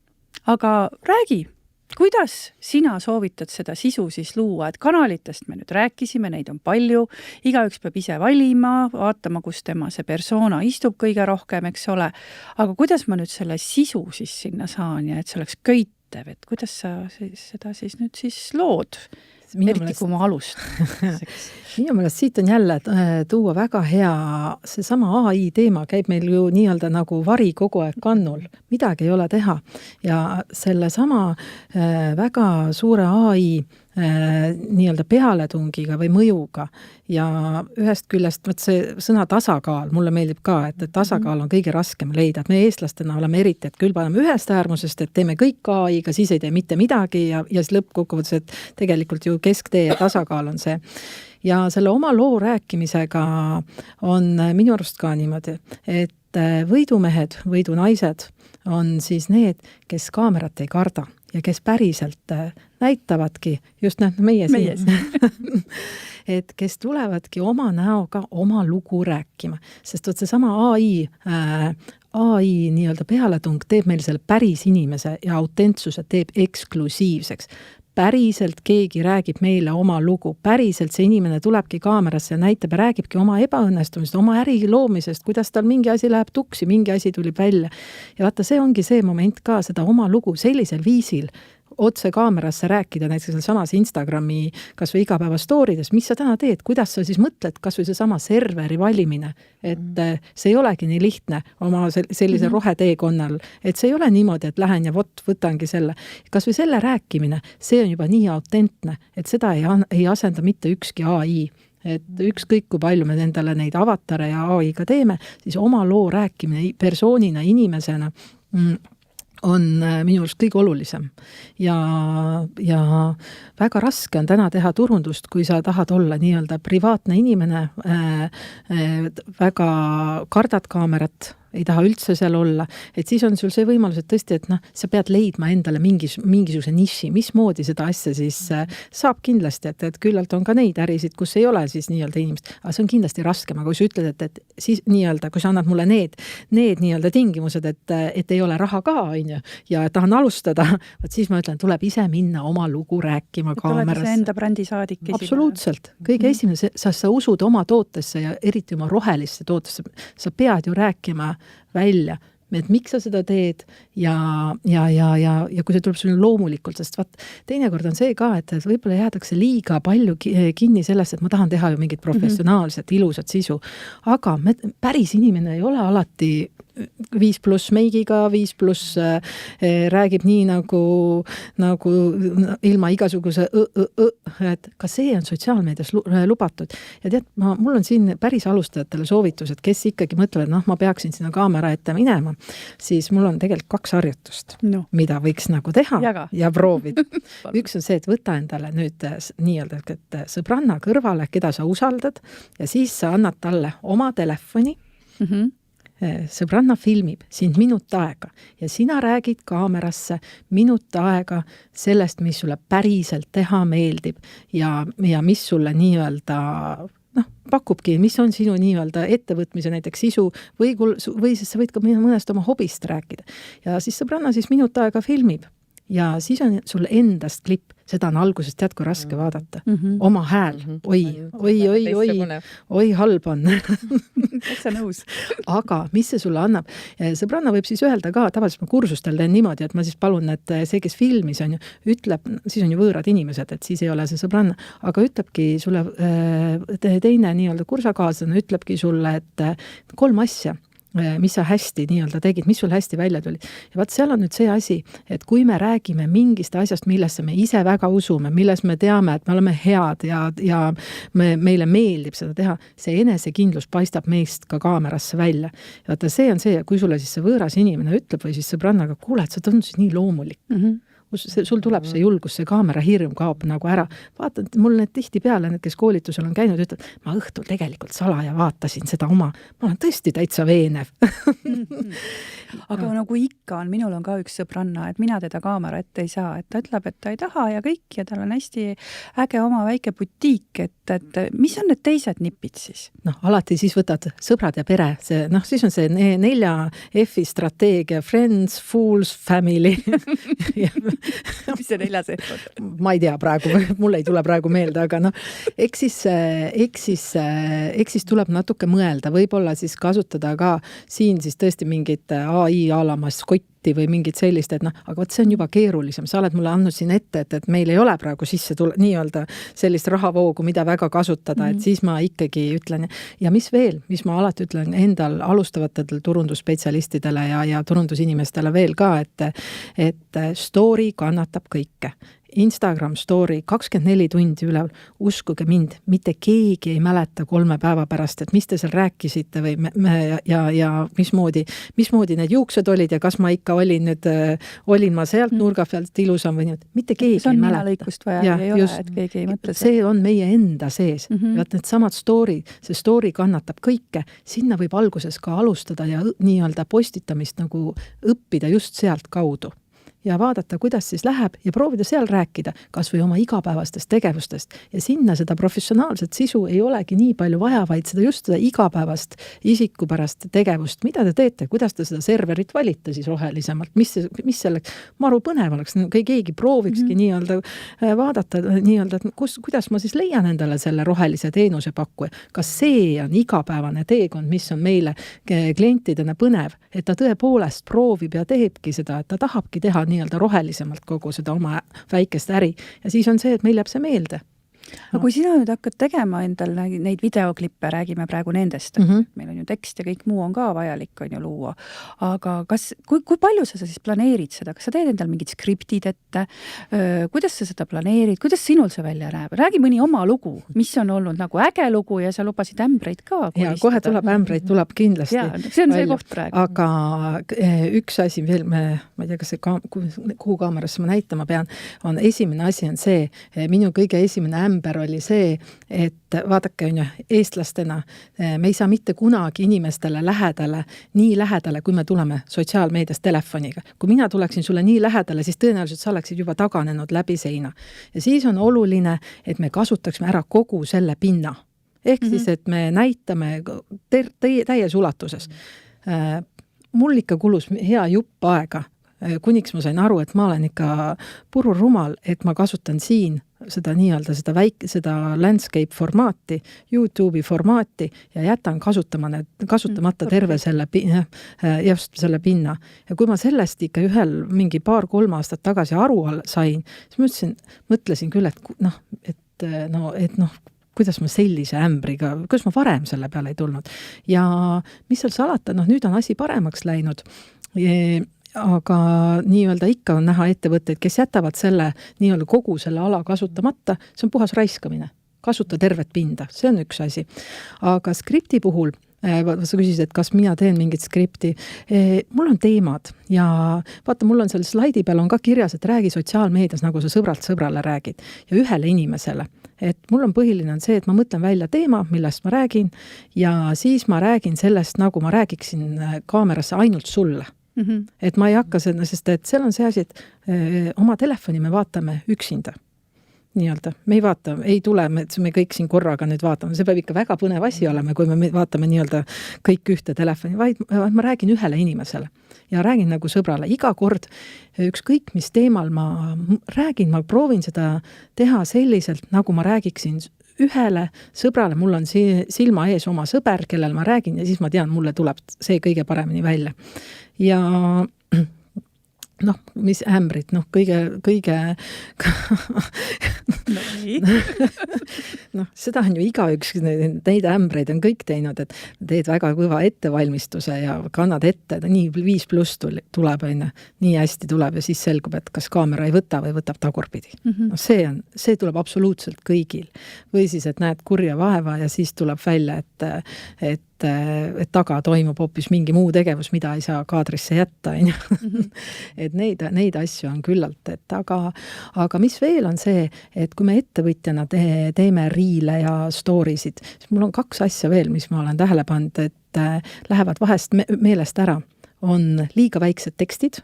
aga räägi, kuidas sina soovitad seda sisu siis luua, et kanalitest me nüüd rääkisime, neid on palju, igaüks peab ise valima, vaatama, kus tema see persona istub kõige rohkem, eks ole, aga kuidas ma nüüd selle sisu siis sinna saan ja et see oleks köitev, et kuidas sa seda siis nüüd siis lood, eriti kui ma alustad? Minu meelest siit on jälle tuua väga hea, seesama AI teema käib meil ju nii-öelda nagu vari kogu aeg kannul, midagi ei ole teha ja selle sama väga suure AI nii-öelda pealetungiga või mõjuga ja ühest küljest see sõna tasakaal, mulle meeldib ka, et tasakaal on kõige raskem leida, et me eestlastena oleme eriti, et küll paneme ühest äärmusest, et teeme kõik AI-ga, siis ei tee mitte midagi ja siis lõppkokkuvõttes, et tegelikult ju kesktee ja tasakaal on see. Ja selle oma loo rääkimisega on minu arust ka niimoodi, et võidumehed, võidunaised on siis need, kes kaamerat ei karda ja kes päriselt näitavadki, just meie siin, et kes tulevadki oma näoga oma lugu rääkima, sest võt see sama AI nii-öelda pealetung teeb meil selle päris inimese ja autentsuse teeb eksklusiivseks. Päriselt keegi räägib meile oma lugu, päriselt see inimene tulebki kaamerasse ja näitab ja räägibki oma ebaõnnestumisest, oma äri loomisest, kuidas tal mingi asi läheb tuksi, mingi asi tuli välja. Ja vaata, see ongi see moment ka seda oma lugu sellisel viisil otse kaamerasse rääkida, näiteks samas Instagrami kas või igapäeva stoorides, mis sa täna teed, kuidas sa siis mõtled, kas või see sama serveri valimine, et see ei olegi nii lihtne oma sellise roheteekonnal, et see ei ole niimoodi, et lähen ja võtangi selle. Kas või selle rääkimine, see on juba nii autentne, et seda ei asenda mitte ükski AI. Et ükskõik kui palju me endale neid avatare ja AI-ga teeme, siis oma loo rääkimine persoonina, inimesena on minu arust kõige olulisem. Ja väga raske on täna teha turundust, kui sa tahad olla nii-öelda privaatne inimene, väga kardad kaamerat, ei taha üldse seal olla, et siis on sul see võimalus, et tõesti, et sa pead leidma endale mingisuguse niši, mismoodi seda asja siis saab kindlasti, et küllalt on ka neid ärisid, kus ei ole siis nii-öelda inimest, aga see on kindlasti raskem, aga kui sa ütled, et siis nii-öelda, kui sa annad mulle need nii-öelda tingimused, et ei ole raha ka, ja tahan alustada, siis ma ütlen, tuleb ise minna oma lugu rääkima kaamerasse. Tuled enda brändi saadik esile. Absoluutselt. Kõige esimene, sa usud oma tootesse ja eriti oma rohelisse tootesse, sa pead ju rääkima välja, et miks sa seda teed ja kui see tuleb sulle loomulikult, sest teinekord on see ka, et võib-olla jäädakse liiga palju kinni sellest, et ma tahan teha ju mingit professionaalset, ilusat sisu, aga päris inimene ei ole alati 5+ meigiga, 5+ räägib nii nagu ilma igasuguse et ka see on sotsiaalmeedias lubatud. Ja tead, mul on siin päris alustajatele soovitused, kes ikkagi mõtlevad, ma peaksin sinna kaamera ette minema, siis mul on tegelikult 2 harjutust, mida võiks nagu teha ja proovida. Üks on see, et võta endale nüüd nii-öelda, et sõbranna kõrvale, keda sa usaldad ja siis sa annad talle oma telefoni, sõbranna filmib sind minut aega ja sina räägid kaamerasse minut aega sellest, mis sulle päriselt teha meeldib ja mis sulle nii-öelda pakubki, mis on sinu nii-öelda ettevõtmise näiteks sisu või siis sa võid ka mõnest oma hobist rääkida. Ja siis sõbranna siis minut aega filmib ja siis on sul endast klipp, seda on algusest tead, kui raske vaadata. Oma hääl, oi, halb on. Täitsa nõus. Aga mis see sulle annab? Sõbranna võib siis öelda ka, tavaliselt ma kursustel teen niimoodi, et ma siis palun, et see, kes filmis on ju, ütleb, siis on ju võõrad inimesed, et siis ei ole see sõbranna, aga ütlebki sulle teine nii-öelda kursakaaslane, ütlebki sulle, et 3 asja, mis sa hästi nii-öelda tegid, mis sul hästi välja tuli. Ja vaat seal on nüüd see asi, et kui me räägime mingist asjast, millesse me ise väga usume, milles me teame, et me oleme head ja meile meeldib seda teha, see enesekindlus paistab meist ka kaamerasse välja. Ja vaata, see on see, kui sulle siis see võõras inimene ütleb või siis sõbrannaga, kuule, et sa tundusid nii loomulik. Sul tuleb see julgus, see kaamera hirm kaob nagu ära. Vaata, mul need tihti peale, need, kes koolitusel on käinud, ütleb, ma õhtul tegelikult salaja vaatasin seda ma olen tõesti täitsa veenev. Aga nagu ikka on, minul on ka üks sõbranna, et mina teda kaamera ette ei saa, et ta ütleb, et ta ei taha ja kõik ja tal on hästi äge oma väike butiik, et mis on need teised nipid siis? Alati siis võtad sõbrad ja pere, siis on see 4 F-i strateegia, friends, fools, family. Mis see 4 F on? Ma ei tea praegu, mul ei tule praegu meelde, aga eks siis tuleb natuke mõelda, võib-olla siis kasutada ka siin siis tõesti mingit AI alamaskotti või mingit sellist, et aga võt see on juba keerulisem, sa oled mulle andnud siin ette, et meil ei ole praegu sisse nii-öelda sellist rahavoogu, mida väga kasutada, et siis ma ikkagi ütlen, ja mis veel, mis ma alati ütlen endal alustavatele turundusspetsialistidele ja turundusinimestele veel ka, et story kannatab kõike. Instagram story 24 tundi üleval, uskuge mind, mitte keegi ei mäleta 3 päeva pärast, et mis te seal rääkisite või ja mismoodi need juuksed olid ja kas ma ikka olin ma sealt nurga pealt ilusam või nii, mitte keegi ei mäleta. See on ninalõikust vaja, ei ole, et keegi ei mõtle. See on meie enda sees. Vaat need samad see story kannatab kõike, sinna võib alguses ka alustada ja nii-öelda postitamist nagu õppida just sealt kaudu. Ja vaadata, kuidas siis läheb ja proovida seal rääkida, kas või oma igapäevastest tegevustest. Ja sinna seda professionaalset sisu ei olegi nii palju vaja, vaid seda igapäevast isikupärast tegevust. Mida te teete? Kuidas te seda serverit valite siis rohelisemalt? Mis selleks maru põnev oleks? Keegi proovikski nii-öelda vaadata, nii-öelda, et kuidas ma siis leian endale selle rohelise teenuse pakkuja? Kas see on igapäevane teekond, mis on meile klientidena põnev, et ta tõepoolest proovib ja teebki seda, et ta tahabki teha nii-öelda rohelisemalt kogu seda oma väikest äri. Ja siis on see, et meil jääb see meelde. Aga kui sina nüüd hakkad tegema endal neid videoklippe, räägime praegu nendest, meil on ju tekst ja kõik muu on ka vajalik, on ju luua, aga kui palju sa siis planeerid seda, kas sa teed endal mingid skriptid ette, kuidas sa seda planeerid, kuidas sinul see välja näeb? Räägi mõni oma lugu, mis on olnud nagu äge lugu ja sa lubasid ämbreid ka kolistada. Ja kohe tuleb ämbreid, tuleb kindlasti. Ja, see on see koht praegu. Aga üks asi veel, ma ei tea, kas kuhu kaamerasse ma näitama pean, esimene asi on see, minu kõige esimene ämber oli see, et vaadake, on ju, eestlastena me ei saa mitte kunagi inimestele nii lähedale, kui me tuleme sotsiaalmeedias telefoniga. Kui mina tuleksin sulle nii lähedale, siis tõenäoliselt sa oleksid juba taganenud läbi seina. Ja siis on oluline, et me kasutaksime ära kogu selle pinna. Ehk siis, et me näitame täies ulatuses. Mul ikka kulus hea jupp aega, kuniks ma sain aru, et ma olen ikka pururumal, et ma kasutan siin seda nii-öelda seda landscape formaati, YouTube'i formaati ja jätan kasutamata terve selle pinna. Ja kui ma sellest ikka mingi 2-3 aastat tagasi aru sain, siis mõtlesin küll, et kuidas ma sellise ämbriga, kuidas ma varem selle peale ei tulnud. Ja mis seal salata, nüüd on asi paremaks läinud. Aga nii-öelda ikka on näha ettevõtteid, kes jätavad selle nii-öelda kogu selle ala kasutamata, see on puhas raiskamine. Kasuta tervet pinda, see on üks asi. Aga skripti puhul, sa küsisid, et kas mina teen mingit skripti, mul on teemad ja vaata, mul on selle slaidi peal on ka kirjas, et räägi sotsiaalmeedias, nagu sa sõbralt sõbrale räägid ja ühele inimesele. Et mul on põhiline on see, et ma mõtlen välja teema, millest ma räägin ja siis ma räägin sellest, nagu ma räägiksin kaamerasse ainult sulle. Et ma ei hakka seda, sest et seal on see asi, et oma telefoni me vaatame üksinda. nii-öelda. Me ei vaata, ei tule, me kõik siin korraga nüüd vaatame, see peab ikka väga põnev asi olema, kui me vaatame nii-öelda kõik ühte telefoni, vaid ma räägin ühele inimesele ja räägin nagu sõbrale. Iga kord ükskõik, mis teemal ma räägin, ma proovin seda teha selliselt, nagu ma räägiksin ühele sõbrale, mul on silma ees oma sõber, kellel ma räägin ja siis ma tean, mulle tuleb see kõige paremini välja. Ja mis ämbrid, kõige seda on ju igaüks, neid ämbreid on kõik teinud, et teed väga kõva ettevalmistuse ja kannad ette, nii 5+ tuleb, nii hästi tuleb ja siis selgub, et kas kaamera ei võta või võtab tagurpidi. See tuleb absoluutselt kõigil. Või siis, et näed kurja vaeva ja siis tuleb välja, et taga toimub hoopis mingi muu tegevus, mida ei saa kaadrisse jätta. Et neid asju on küllalt. Aga mis veel on see, et kui me ettevõtjana teeme riile ja storysid, siis mul on 2 asja veel, mis ma olen tähele pannud, et lähevad vahest meelest ära. On liiga väiksed tekstid,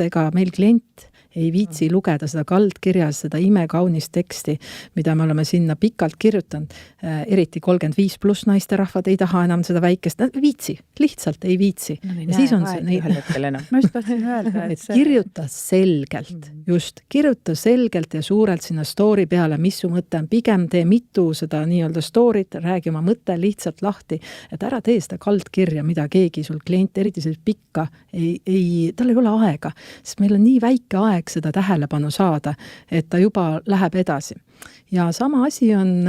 ega meil klient ei viitsi lugeda seda kaldkirjas, seda imekaunist teksti, mida me oleme sinna pikalt kirjutanud. Eriti 35+ naisterahvad ei taha enam seda väikest, lihtsalt ei viitsi. Ja siis on see Ma just tahtsin öelda, et kirjuta selgelt, kirjuta selgelt ja suurelt sinna story peale, mis su mõte on. Pigem tee mitu seda nii-öelda storyt, räägi oma mõte lihtsalt lahti, et ära tee seda kaldkirja, mida keegi sul klient, eriti sellist pikka, tal ei ole aega, sest meil on nii väike aeg seda tähelepanu saada, et ta juba läheb edasi. Ja sama asi on,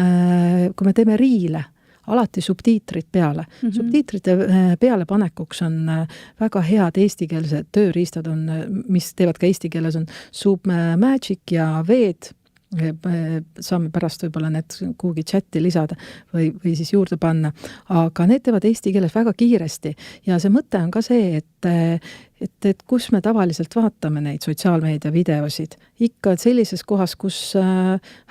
kui me teeme riile, alati subtiitrid peale. Subtiitrite peale panekuks on väga head eestikeelsed tööriistad, mis teevad ka eesti keeles, on Submagic ja Veed. Saame pärast võib-olla need kuhugi chatti lisada või siis juurde panna, aga need teevad eesti keeles väga kiiresti ja see mõte on ka see, et kus me tavaliselt vaatame neid sotsiaalmeedia videosid, ikka sellises kohas, kus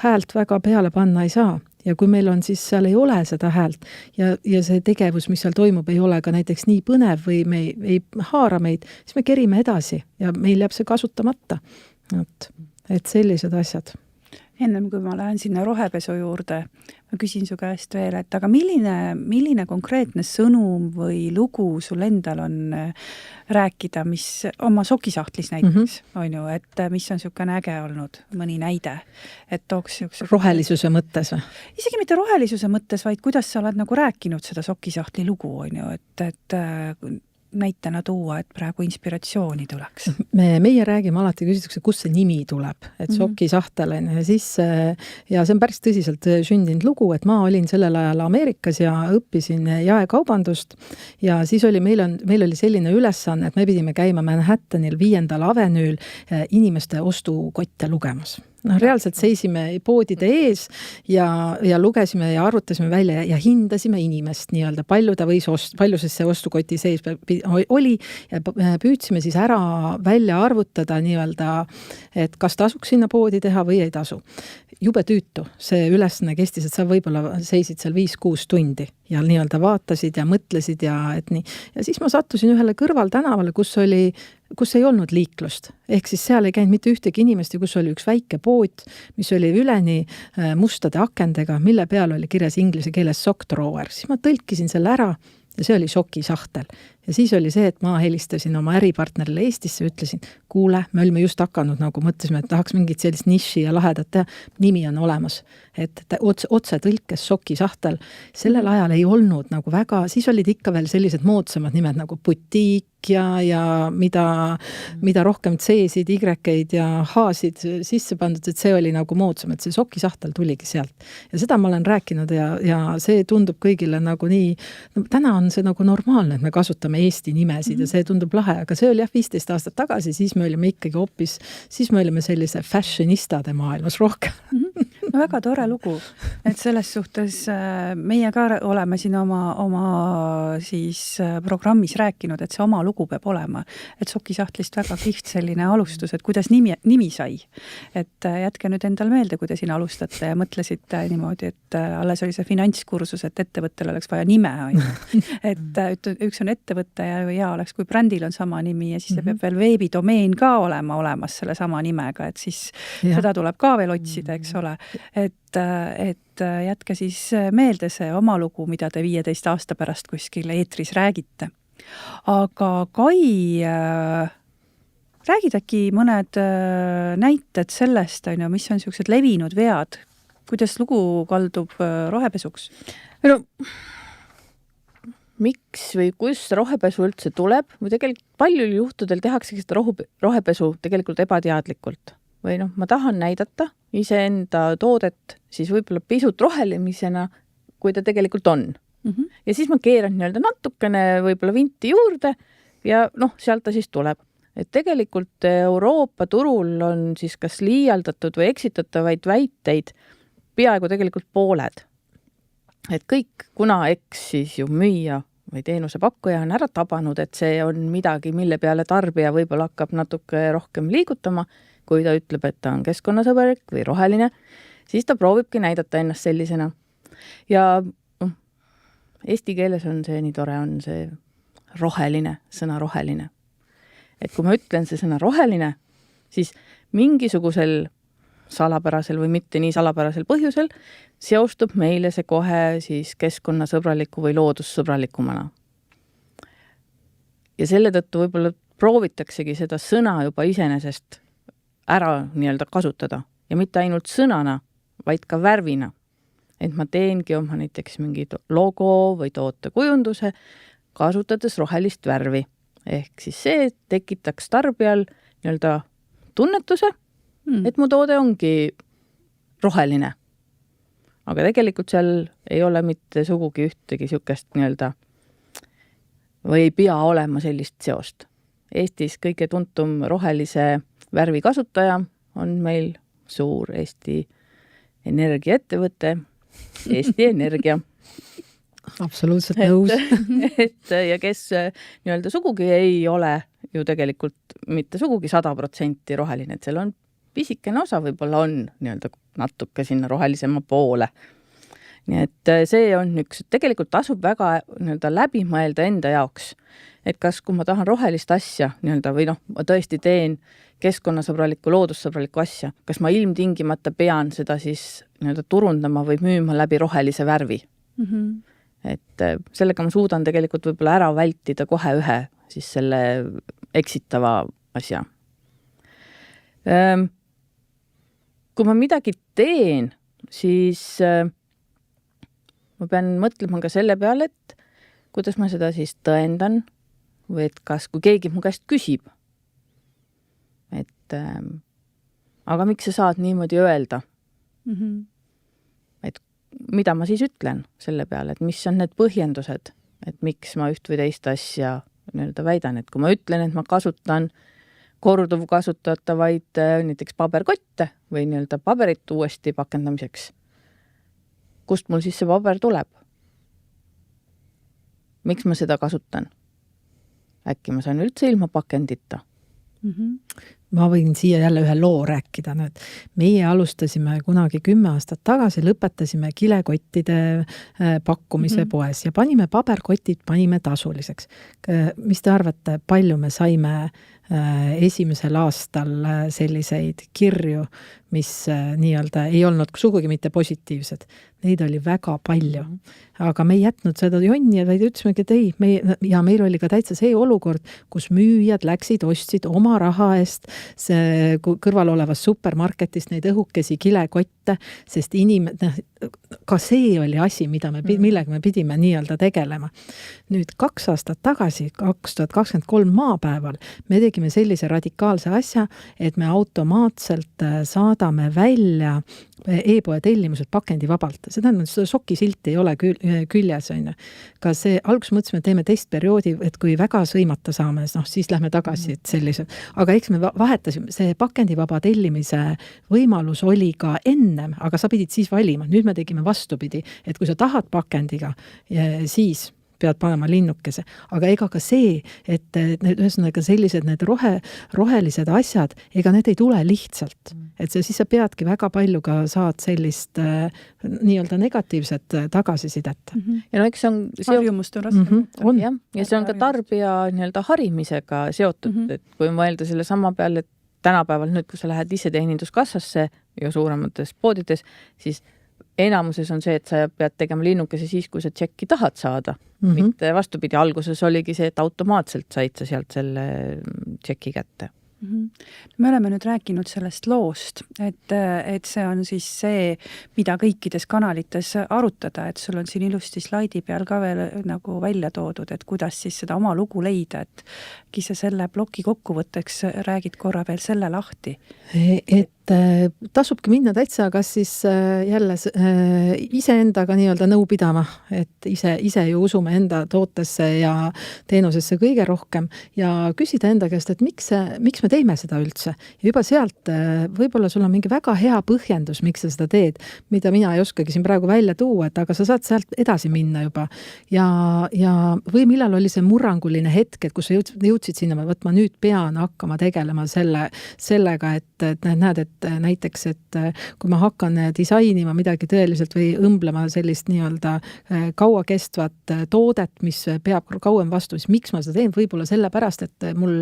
häält väga peale panna ei saa. Ja kui meil on, siis seal ei ole seda häält ja see tegevus, mis seal toimub, ei ole ka näiteks nii põnev või me ei haara meid, siis me kerime edasi ja meil jääb see kasutamata. Et sellised asjad. Ennem kui ma lähen sinna rohepesu juurde, ma küsin su käest veel, et aga milline konkreetne sõnum või lugu sul endal on rääkida, mis oma sokisahtlis näiteks, on ju, et mis on niisugune äge olnud, mõni näide, et tooks rohelisuse mõttes või? Isegi mitte rohelisuse mõttes, vaid kuidas sa oled nagu rääkinud seda sokisahtli lugu, on ju, et näitena tuua, et praegu inspiratsiooni tuleks. Meie räägime alati, küsitakse, kus see nimi tuleb, et sokisahtel ja siis, ja see on päris tõsiselt sündinud lugu, et ma olin sellel ajal Ameerikas ja õppisin jaekaubandust ja siis oli, meil oli selline ülesanne, et me pidime käima Manhattanil 5. Avenüül inimeste ostukotte lugemas. Reaalselt seisime poodide ees ja lugesime ja arvutasime välja ja hindasime inimest nii-öelda, palju see ostukoti sees oli ja püüdsime siis ära välja arvutada nii-öelda, et kas tasuks sinna poodi teha või ei tasu. Jube tüütu, see ülesanne kestis, et sa võib-olla seisid seal 5-6 tundi ja nii-öelda vaatasid ja mõtlesid ja et nii. Ja siis ma sattusin ühele kõrvaltänavale, kus ei olnud liiklust. Ehk siis seal ei käinud mitte ühtegi inimest ja kus oli üks väike pood, mis oli üleni mustade akendega, mille peal oli kirjas inglise keeles sock drawer. Siis ma tõlkisin selle ära ja see oli sokisahtel. Ja siis oli see, et ma helistasin oma äripartnerile Eestisse ja ütlesin, kuule, me olime just hakanud, nagu mõtlesime, et tahaks mingit sellist niši ja lahedat teha, nimi on olemas. Et otse tõlkes sokisahtel. Sellel ajal ei olnud nagu väga, siis olid ikka veel sellised moodsamad nimed nagu butiik ja mida rohkem C-sid, Y-id ja H-sid sisse pandud, et see oli nagu moodsam, et see sokisahtel tuligi sealt. Ja seda ma olen rääkinud ja see tundub kõigile nagu nii, täna on see nagu normaalne, et me kasutame Eesti nimesid ja see tundub lahe, aga see oli 15 aastat tagasi, siis me olime ikkagi hoopis, siis me olime sellise fashionistade maailmas rohkem. No väga tore lugu. et selles suhtes meie ka oleme siin oma siis programmis rääkinud, et see oma lugu peab olema. Et Sokisahtlist väga kihvt selline alustus, et kuidas nimi sai. Et jätke nüüd endal meelde, kui te siin alustate ja mõtlesite niimoodi, et alles oli see finantskursus, et ettevõttel oleks vaja nime. Et üks on ettevõtte ja hea oleks, kui brändil on sama nimi ja siis peab veel veebidomeen ka olema olemas selle sama nimega, et siis seda tuleb ka veel otsida, eks ole. Et jätke siis meelde see oma lugu, mida te 15 aasta pärast kuskil eetris räägite. Aga Kai, räägid äkki mõned näited sellest, mis on sellised levinud vead, kuidas lugu kaldub rohepesuks? No, miks või kus rohepesu üldse tuleb? Või tegelikult paljul juhtudel tehaksegi seda rohepesu tegelikult ebateadlikult. Või ma tahan näidata iseenda toodet siis võib-olla pisut rohelemisena, kui ta tegelikult on. Ja siis ma keeran natukene võib-olla vinti juurde ja sealt ta siis tuleb. Et tegelikult Euroopa turul on siis kas liialdatud või eksitatavaid väiteid peaaegu tegelikult pooled. Et kõik, kuna siis ju müüja või teenuse pakkuja on ära tabanud, et see on midagi, mille peale tarbija võib-olla hakkab natuke rohkem liigutama, kui ta ütleb, et ta on keskkonnasõbralik või roheline, siis ta proovibki näidata ennast sellisena. Ja eesti keeles on see nii tore, on see roheline, sõna roheline. Et kui ma ütlen see sõna roheline, siis mingisugusel salapärasel või mitte nii salapärasel põhjusel seostub meile see kohe siis keskkonnasõbraliku või loodussõbralikumana. Ja selle tõttu võib-olla proovitaksegi seda sõna juba iseenesest ära kasutada ja mitte ainult sõnana, vaid ka värvina. Et ma teengi oma näiteks mingi logo või tootekujunduse kasutades rohelist värvi. Ehk siis see tekitaks tarbijal tunnetuse, et mu toode ongi roheline. Aga tegelikult seal ei ole mitte sugugi ühtegi sükest või ei pea olema sellist seost. Eestis kõige tuntum rohelise värvi kasutaja on meil suur Eesti energiaettevõte, Eesti Energia. Absoluutselt nõus. Ja kes sugugi ei ole ju tegelikult mitte sugugi 100% roheline, et seal on pisikene osa võib-olla on natuke sinna rohelisema poole. Nii et see on üks, tegelikult tasub väga läbi mõelda enda jaoks, et kas kui ma tahan rohelist asja või ma tõesti teen keskkonnasõbralikku, loodussõbralikku asja, kas ma ilmtingimata pean seda siis turundama või müüma läbi rohelise värvi. Et sellega ma suudan tegelikult võib-olla ära vältida kohe ühe siis selle eksitava asja. Kui ma midagi teen, siis ma pean mõtlema ka selle peale, et kuidas ma seda siis tõendan või et kas, kui keegi mu käest küsib, et aga miks sa saad niimoodi öelda? Et mida ma siis ütlen selle peale, et mis on need põhjendused, et miks ma üht või teist asja väidan, et kui ma ütlen, et ma kasutan korduvkasutatavaid näiteks paberkotte või paberit uuesti pakendamiseks. Kust mul siis see paber tuleb? Miks ma seda kasutan? Äkki ma saan üldse ilma pakendita? Ma võin siia jälle ühe loo rääkida nüüd. Meie alustasime kunagi 10 aastat tagasi, lõpetasime kilekottide pakkumise poes ja panime paberkotid, panime tasuliseks. Mis te arvate, palju me saime esimesel aastal selliseid kirju, mis ei olnud sugugi mitte positiivsed. Neid oli väga palju. Aga me ei jätnud seda jonni, vaid ütlesimegi, et ei, ja meil oli ka täitsa see olukord, kus müüjad läksid, ostsid oma raha eest see kõrval olevas supermarketist neid õhukesi kilekotte, sest ka see oli asi, millega me pidime tegelema. Nüüd 2 aastat tagasi, 2023 maapäeval, me tegime sellise radikaalse asja, et me automaatselt saadame välja e-poe tellimused pakendivabalt. Seda sokisilti ei ole küljes. Ka see, alguses mõtlesime, teeme testperioodi, et kui väga sõimata saame, siis lähme tagasi, et sellised. Aga eks me vahetasime, see pakendivaba tellimise võimalus oli ka ennem, aga sa pidid siis valima. Nüüd me tegime vastupidi, et kui sa tahad pakendiga, siis pead panema linnukese, aga ega ka see, et need ühesõnaga sellised need rohelised asjad, ega need ei tule lihtsalt. Et siis sa peadki väga palju ka saad sellist nii-öelda negatiivset tagasisidet. Ja no eks see on harjumust on raske. On. Ja see on ka tarbija nii-öelda harimisega seotud, et kui mõelda selle sama peale, et tänapäeval nüüd, kui sa lähed ise teeninduskassasse ja suuremates poodides, siis enamuses on see, et sa pead tegema linnukese siis, kui sa tšekki tahad saada. Mitte vastupidi, alguses oligi see, et automaatselt said sa sealt selle tšeki kätte. Me oleme nüüd rääkinud sellest loost, et see on siis see, mida kõikides kanalites arutada, et sul on siin ilusti slaidi peal ka veel nagu välja toodud, et kuidas siis seda oma lugu leida, et sa selle ploki kokkuvõtteks räägid korra veel selle lahti. Et tasubki minna täitsa, kas siis jälle iseendaga nii-öelda nõu pidama, et ise ju usume enda tootesse ja teenusesse kõige rohkem ja küsida enda käest, et miks me teeme seda üldse. Ja juba sealt võib-olla sul on mingi väga hea põhjendus, miks sa seda teed, mida mina ei oskagi siin praegu välja tuua, et aga sa saad sealt edasi minna juba. Ja või millal oli see murranguline hetk, et kus sa jõudsid sinna, võt ma nüüd pean hakkama tegelema sellega, et näed, et näiteks, et kui ma hakkan disainima midagi tõeliselt või õmblema sellist nii-öelda kauakestvat toodet, mis peab kauem vastu, siis miks ma seda teen? Võib-olla sellepärast, et mul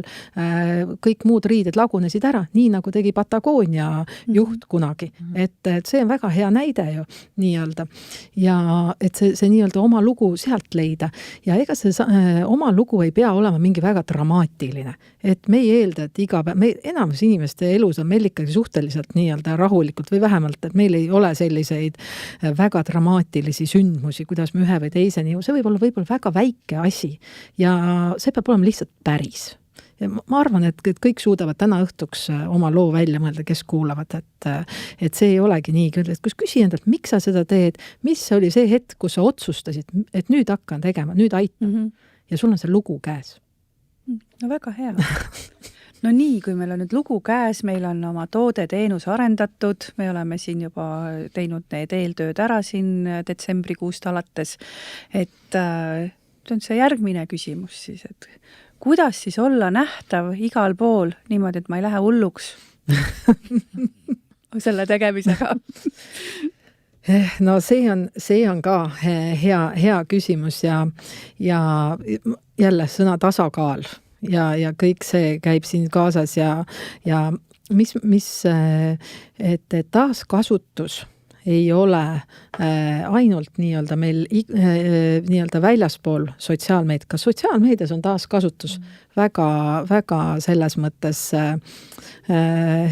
kõik muud riided lagunesid ära, nii nagu tegi Patagonia juht kunagi. Et see on väga hea näide ju nii-öelda. Ja et see nii-öelda oma lugu sealt leida. Ja ega see oma lugu ei pea olema mingi väga dramaatiline. Et me ei eelda, et enamus inimeste elus on meil ikkagi suhteliselt nii-öelda rahulikult või vähemalt, et meil ei ole selliseid väga dramaatilisi sündmusi, kuidas me ühe või teiseni, see võib olla väga väike asi ja see peab olema lihtsalt päris. Ja ma arvan, et kõik suudavad täna õhtuks oma loo välja mõelda, kes kuulavad, et see ei olegi nii küll, et kus küsi endalt, miks sa seda teed, mis oli see hetk, kus sa otsustasid, et nüüd hakkan tegema, nüüd aitan ja sul on see lugu käes. No väga hea. No nii, kui meil on nüüd lugu käes, meil on oma toode-teenus arendatud, me oleme siin juba teinud need eeltööd ära siin detsembrikuust alates, et on see järgmine küsimus siis, et kuidas siis olla nähtav igal pool niimoodi, et ma ei lähe hulluks selle tegemisega? No see on ka hea küsimus ja jälle sõna tasakaal ja kõik see käib siin kaasas ja et taaskasutus ei ole ainult nii-öelda meil nii-öelda väljaspool sotsiaalmeediat. Ka sotsiaalmeedias on taaskasutus väga selles mõttes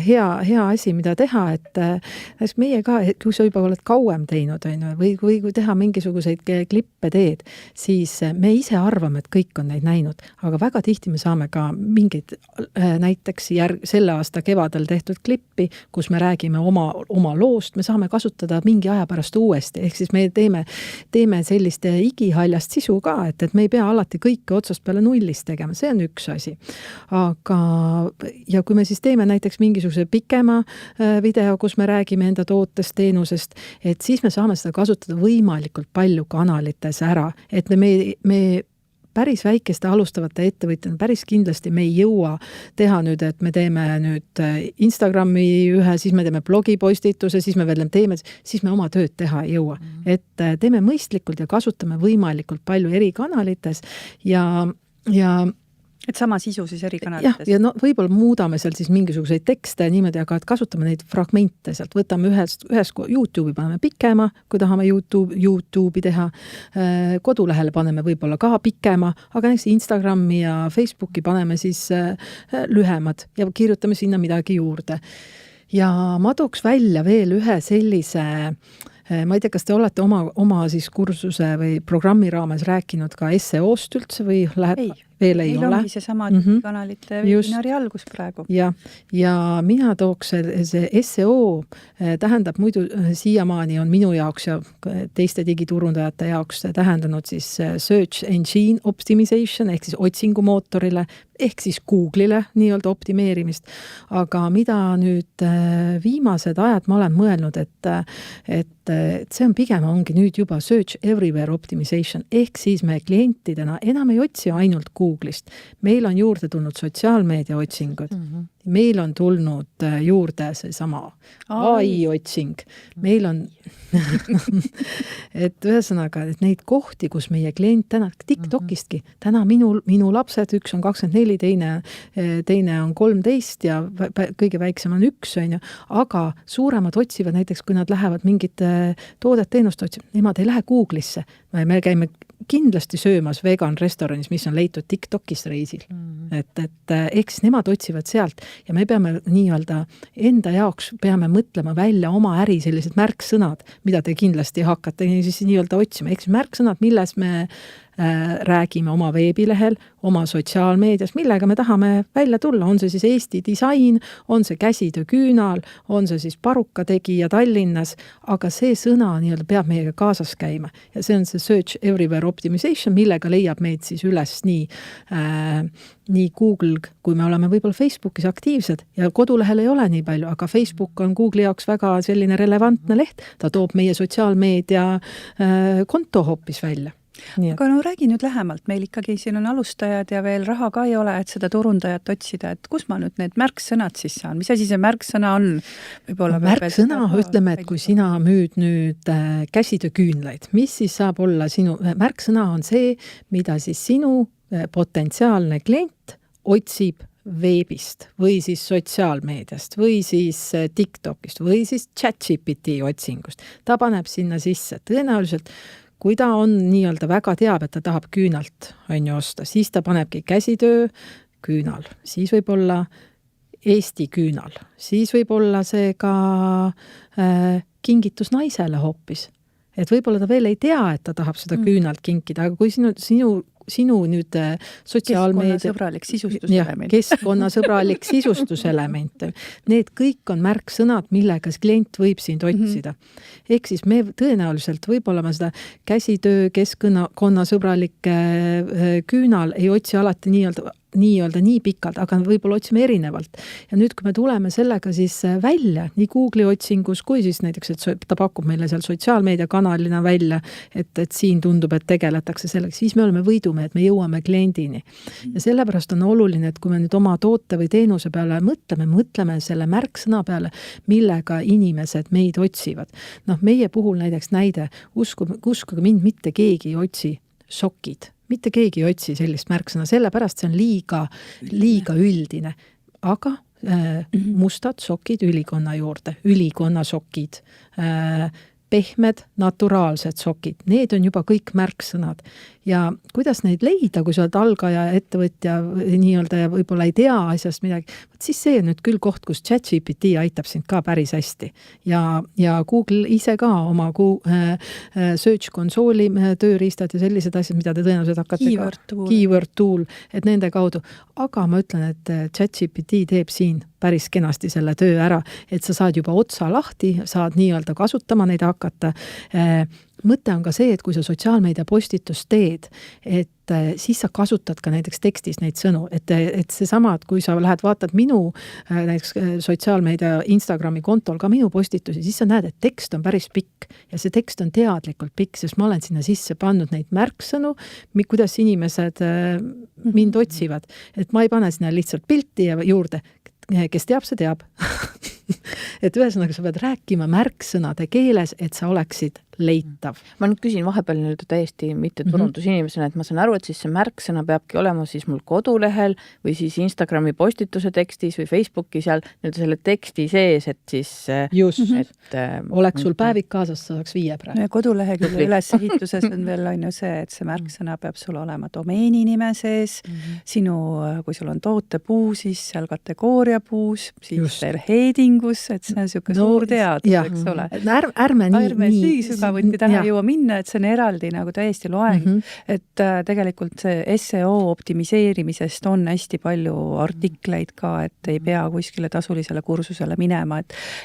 hea asi, mida teha, et meie ka, kui sa juba oled kauem teinud, või kui teha mingisuguseid klippe teed, siis me ise arvame, et kõik on neid näinud, aga väga tihti me saame ka mingeid näiteks selle aasta kevadel tehtud klippi, kus me räägime oma loost, me saame kasutada mingi aja pärast uuesti, ehk siis me teeme sellist igihaljast sisu ka, et me ei pea alati kõike otsast peale nullist tegema, see on üks asi. Aga, ja kui me siis teeme näiteks mingisuguse pikema video, kus me räägime enda tootest, teenusest, et siis me saame seda kasutada võimalikult palju kanalites ära, et me päris väikeste alustavate ettevõtjana päris kindlasti me ei jõua teha nüüd, et me teeme nüüd Instagrami ühe, siis me teeme blogipostituse, siis me veel teeme, siis me oma tööd teha ei jõua. Et teeme mõistlikult ja kasutame võimalikult palju eri kanalites ja et sama sisu siis eri kanalites. Ja võib-olla muudame seal siis mingisuguseid tekste niimoodi, aga et kasutame neid fragmente sealt, võtame ühest YouTube'i paneme pikema, kui tahame YouTube'i teha, kodulehele paneme võib-olla ka pikema, aga näiteks Instagrami ja Facebooki paneme siis lühemad ja kirjutame sinna midagi juurde. Ja ma tooks välja veel ühe sellise, ma ei tea, kas te olete oma siis kursuse või programmi raames rääkinud ka SEO-st üldse või läheb? veel ei meil ole. ongi seesama kanalite webinari algus praegu. Ja mina tooks see SEO tähendab muidu siiamaani on minu jaoks ja teiste digiturundajate jaoks tähendanud siis search engine optimization ehk siis otsingumootorile ehk siis Google'ile nii-öelda optimeerimist. Aga mida nüüd viimased ajad ma olen mõelnud, et see on pigem ongi nüüd juba search everywhere optimization ehk siis me klientidena enam ei otsi ainult Google'ist. Meil on juurde tulnud sotsiaalmeedia otsingud. Meil on tulnud juurde seesama AI otsing. Meil on et ühesõnaga, et neid kohti, kus meie klient täna TikTokistki, täna minu lapsed, üks on 24, teine on 13 ja kõige väiksem on 1, on ju, aga suuremad otsivad näiteks, kui nad lähevad mingit toodet-teenust otsima, nemad ei lähe Google'isse. Me käime kindlasti söömas vegan restoranis, mis on leitud TikTokis reisil. Et eks nemad otsivad sealt ja me peame nii-öelda enda jaoks peame mõtlema välja oma äri sellised märksõnad, mida te kindlasti hakkate siis nii-öelda otsima. Eks märksõnad, milles me räägime oma veebilehel, oma sotsiaalmeedias, millega me tahame välja tulla. On see siis Eesti disain, on see käsitöö küünal, on see siis parukategija Tallinnas, aga see sõna nii-öelda peab meiega kaasas käima. Ja see on see search everywhere optimization, millega leiab meid siis üles nii Google, kui me oleme võib-olla Facebookis aktiivsed ja kodulehel ei ole nii palju, aga Facebook on Google'i jaoks väga selline relevantne leht. Ta toob meie sotsiaalmeedia konto hoopis välja. Aga no räägi nüüd lähemalt, meil ikkagi siin on alustajad ja veel raha ka ei ole, et seda turundajat otsida, et kus ma nüüd need märksõnad siis saan? Mis asi see märksõna on? Märksõna, ütleme, et kui sina müüd nüüd käsitöö küünlaid, mis siis saab olla sinu märksõna on see, mida siis sinu potentsiaalne klient otsib veebist või siis sotsiaalmeediast või siis TikTokist või siis ChatGPT otsingust. Ta paneb sinna sisse tõenäoliselt kui ta on nii-öelda väga teab, et ta tahab küünalt on ju osta, siis ta panebki käsitöö küünal, siis võib olla Eesti küünal, siis võib olla see ka kingitus naisele hoopis. Et võib-olla ta veel ei tea, et ta tahab seda küünalt kinkida, aga kui sinu nüüd sotsiaalmeedia keskkonnasõbralik sisustuselement. Keskkonnasõbralik sisustuselement. Need kõik on märksõnad, millega klient võib sind otsida. Ehk siis me tõenäoliselt võib-olla seda käsitöö keskkonnasõbralik küünal ei otsi alati nii-öelda nii pikalt, aga võib-olla otsime erinevalt. Ja nüüd, kui me tuleme sellega siis välja, nii Google'i otsingus, kui siis näiteks, et ta pakub meile seal sotsiaalmeedia kanalina välja, et siin tundub, et tegeletakse selleks, siis me oleme võidume, et me jõuame kliendini. Ja sellepärast on oluline, et kui me nüüd oma toote või teenuse peale mõtleme selle märksõna peale, millega inimesed meid otsivad. Meie puhul näiteks näide, uskuge mind, mitte keegi ei otsi šokid. Mitte keegi ei otsi sellist märksõna, sellepärast see on liiga üldine. Aga mustad šokid ülikonna juurde, ülikonna šokid, pehmed, naturaalsed šokid, need on juba kõik märksõnad. Ja kuidas neid leida, kui sa oled algaja ettevõtja nii-öelda ja võib-olla ei tea asjast midagi, siis see on nüüd küll koht, kus ChatGPT aitab sind ka päris hästi. Ja Google ise ka oma search konsooli tööriistad ja sellised asjad, mida te tõenäoliselt hakkate keyword tool, et nende kaudu. Aga ma ütlen, et ChatGPT teeb siin päris kenasti selle töö ära, et sa saad juba otsa lahti, saad nii-öelda kasutama neid hakata. Mõte on ka see, et kui sa sotsiaalmeedia postitus teed, et siis sa kasutad ka näiteks tekstis neid sõnu, et seesama, et kui sa lähed vaatad minu näiteks sotsiaalmeedia Instagrami kontol ka minu postitusi, siis sa näed, et tekst on päris pikk ja see tekst on teadlikult pikk, sest ma olen sinna sisse pannud neid märksõnu, kuidas inimesed mind otsivad. Et ma ei pane sinna lihtsalt pilti ja juurde, kes teab, see teab. Et ühesõnaga sa pead rääkima märksõnade keeles, et sa oleksid leitav. Ma nüüd küsin vahepeal nüüd täiesti mitte turundusinimesena, et ma saan aru, et siis see märksõna peabki olema siis mul kodulehel või siis Instagrami postituse tekstis või Facebooki seal nüüd selle teksti sees, et siis just, oleks sul päevik kaasas, sa saaks 5 praegu. Kodulehekülje ülesehituses on veel on ju see, et see märksõna peab sul olema domeeni nime sees, sinu, kui sul on tootepuu, siis seal kategooria puus, siis veel heading mängus, et see on niisugune suur teadus, eks ole. Ärme nii sügavuti taha jõua minna, et see on eraldi nagu täiesti loeng, et tegelikult see SEO optimiseerimisest on hästi palju artikleid ka, et ei pea kuskile tasulisele kursusele minema,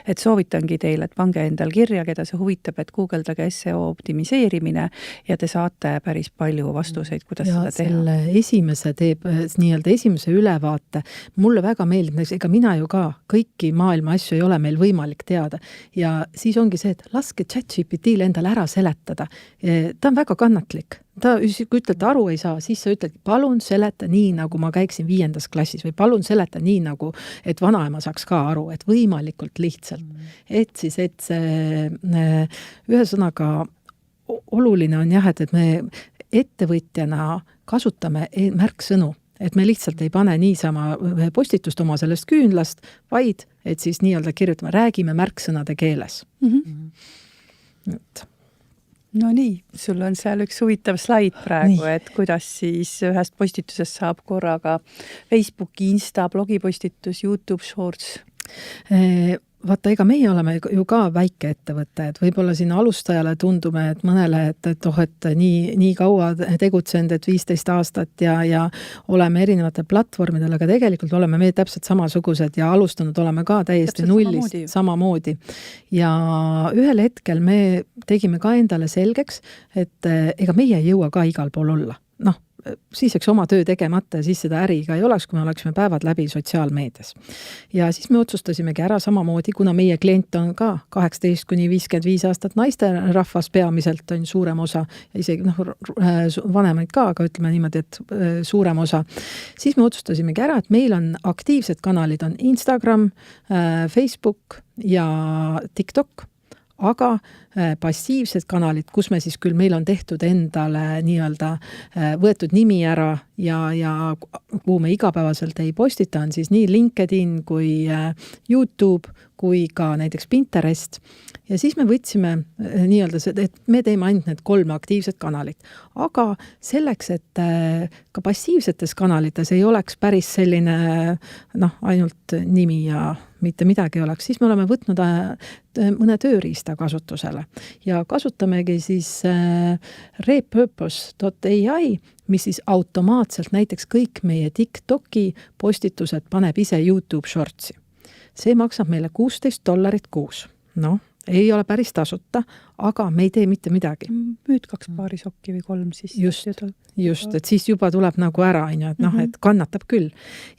et soovitangi teile, et pange endal kirja, keda see huvitab, et guugeldage SEO optimiseerimine ja te saate päris palju vastuseid, kuidas seda teha. Selle esimese teeb nii-öelda esimese ülevaate. Mulle väga meeldib, ega mina ju ka kõiki maailma asju ei ole meil võimalik teada. Ja siis ongi see, et laske ChatGPT-le endale ära seletada. Ta on väga kannatlik. Kui ütled aru ei saa, siis sa ütled, palun seleta nii, nagu ma käiksin 5. klassis või palun seleta nii, nagu et vanaema saaks ka aru, et võimalikult lihtsalt. Et siis, et see ühesõnaga oluline on jah, et me ettevõtjana kasutame märksõnu, et me lihtsalt ei pane niisama postitust oma sellest küünlast, vaid et siis nii-öelda kirjutame, räägime märksõnade keeles. No nii, sul on seal üks huvitav slaid praegu, et kuidas siis ühest postitusest saab korraga Facebooki, Insta, blogipostitus, YouTube Shorts. Vaata, ega meie oleme ju ka väike ettevõte, et võib-olla siin alustajale tundume, et mõnele, et nii kaua tegutsenud, et 15 aastat ja oleme erinevate platvormidel, aga tegelikult oleme me täpselt samasugused ja alustanud oleme ka täiesti nullist samamoodi. Ja ühel hetkel me tegime ka endale selgeks, et ega meie ei jõua ka igal pool olla. Siis eks oma töö tegemata ja siis seda äriga ei oleks, kui me oleksime päevad läbi sotsiaalmeedias. Ja siis me otsustasimegi ära samamoodi, kuna meie klient on ka 18–55 aastat naiste rahvas peamiselt on suurem osa, ja isegi vanemaid ka, aga ütleme niimoodi, et suurem osa. Siis me otsustasimegi ära, et meil on aktiivsed kanalid, on Instagram, Facebook ja TikTok, aga passiivsed kanalid, kus me siis küll, meil on tehtud endale nii-öelda võetud nimi ära ja kuhu me igapäevaselt ei postita, on siis nii LinkedIn kui YouTube kui ka näiteks Pinterest. Ja siis me võtsime nii-öelda, et me teeme ainult need 3 aktiivset kanalit. Aga selleks, et ka passiivsetes kanalites ei oleks päris selline ainult nimi ja mitte midagi oleks, siis me oleme võtnud mõne tööriista kasutusele ja kasutamegi siis repurpose.ai, mis siis automaatselt näiteks kõik meie TikToki postitused paneb ise YouTube Shortsi. See maksab meile $16 kuus. Ei ole päris tasuta, aga me ei tee mitte midagi. Müüd 2 paari sokki või 3 siis. Just, et siis juba tuleb nagu ära, et kannatab küll.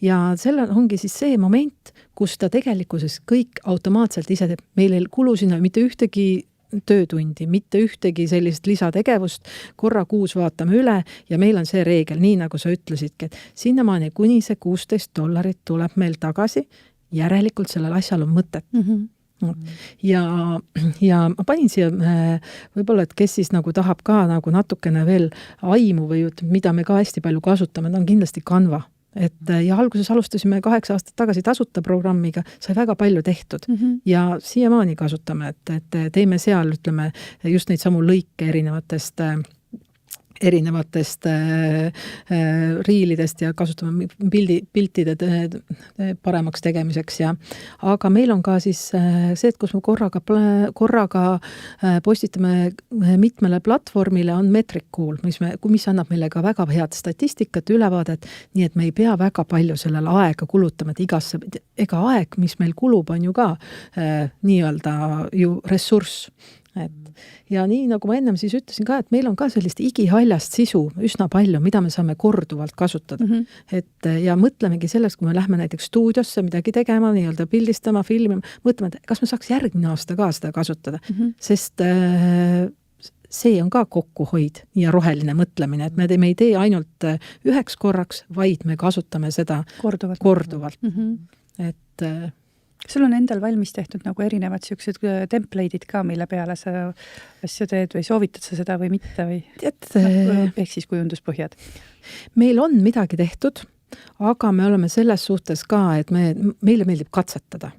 Ja sellel ongi siis see moment, kus ta tegelikkuses kõik automaatselt ise teeb. Meil ei kulu sinna mitte ühtegi töötundi, mitte ühtegi sellist lisategevust, korra kuus vaatame üle ja meil on see reegel, nii nagu sa ütlesidki, et sinnamaani kuni see $16 tuleb meil tagasi, järelikult sellel asjal on mõtet. Ja ma panin siia võib-olla, et kes siis nagu tahab ka nagu natukene veel aimu või mida me ka hästi palju kasutame, ta on kindlasti Canva. Ja alguses alustasime 8 aastat tagasi tasuta programmiga, sai väga palju tehtud ja siiamaani kasutame, et teeme seal, ütleme, just neid samu lõike erinevatest riilidest ja kasutame piltide paremaks tegemiseks. Aga meil on ka siis see, et kus me korraga postitame mitmele platvormile, on Metricool, mis annab meile ka väga head statistikat, ülevaadet, nii et me ei pea väga palju sellel aega kulutama, et ega aeg, mis meil kulub, on ju ka nii-öelda ju ressurss. Ja nii nagu ma ennem siis ütlesin ka, et meil on ka sellist igihaljast sisu üsna palju, mida me saame korduvalt kasutada. Ja mõtlemegi sellest, kui me lähme näiteks stuudiosse midagi tegema, nii-öelda pildistama, filmima, mõtleme, et kas me saaks järgmine aasta ka seda kasutada, sest see on ka kokkuhoid ja roheline mõtlemine, et me ei tee ainult üheks korraks, vaid me kasutame seda korduvalt. Et sul on endal valmis tehtud nagu erinevad sellised template'id ka, mille peale sa asju teed või soovitad sa seda või mitte või ehk siis kujunduspõhjad? Meil on midagi tehtud, aga me oleme selles suhtes ka, et meile meeldib katsetada.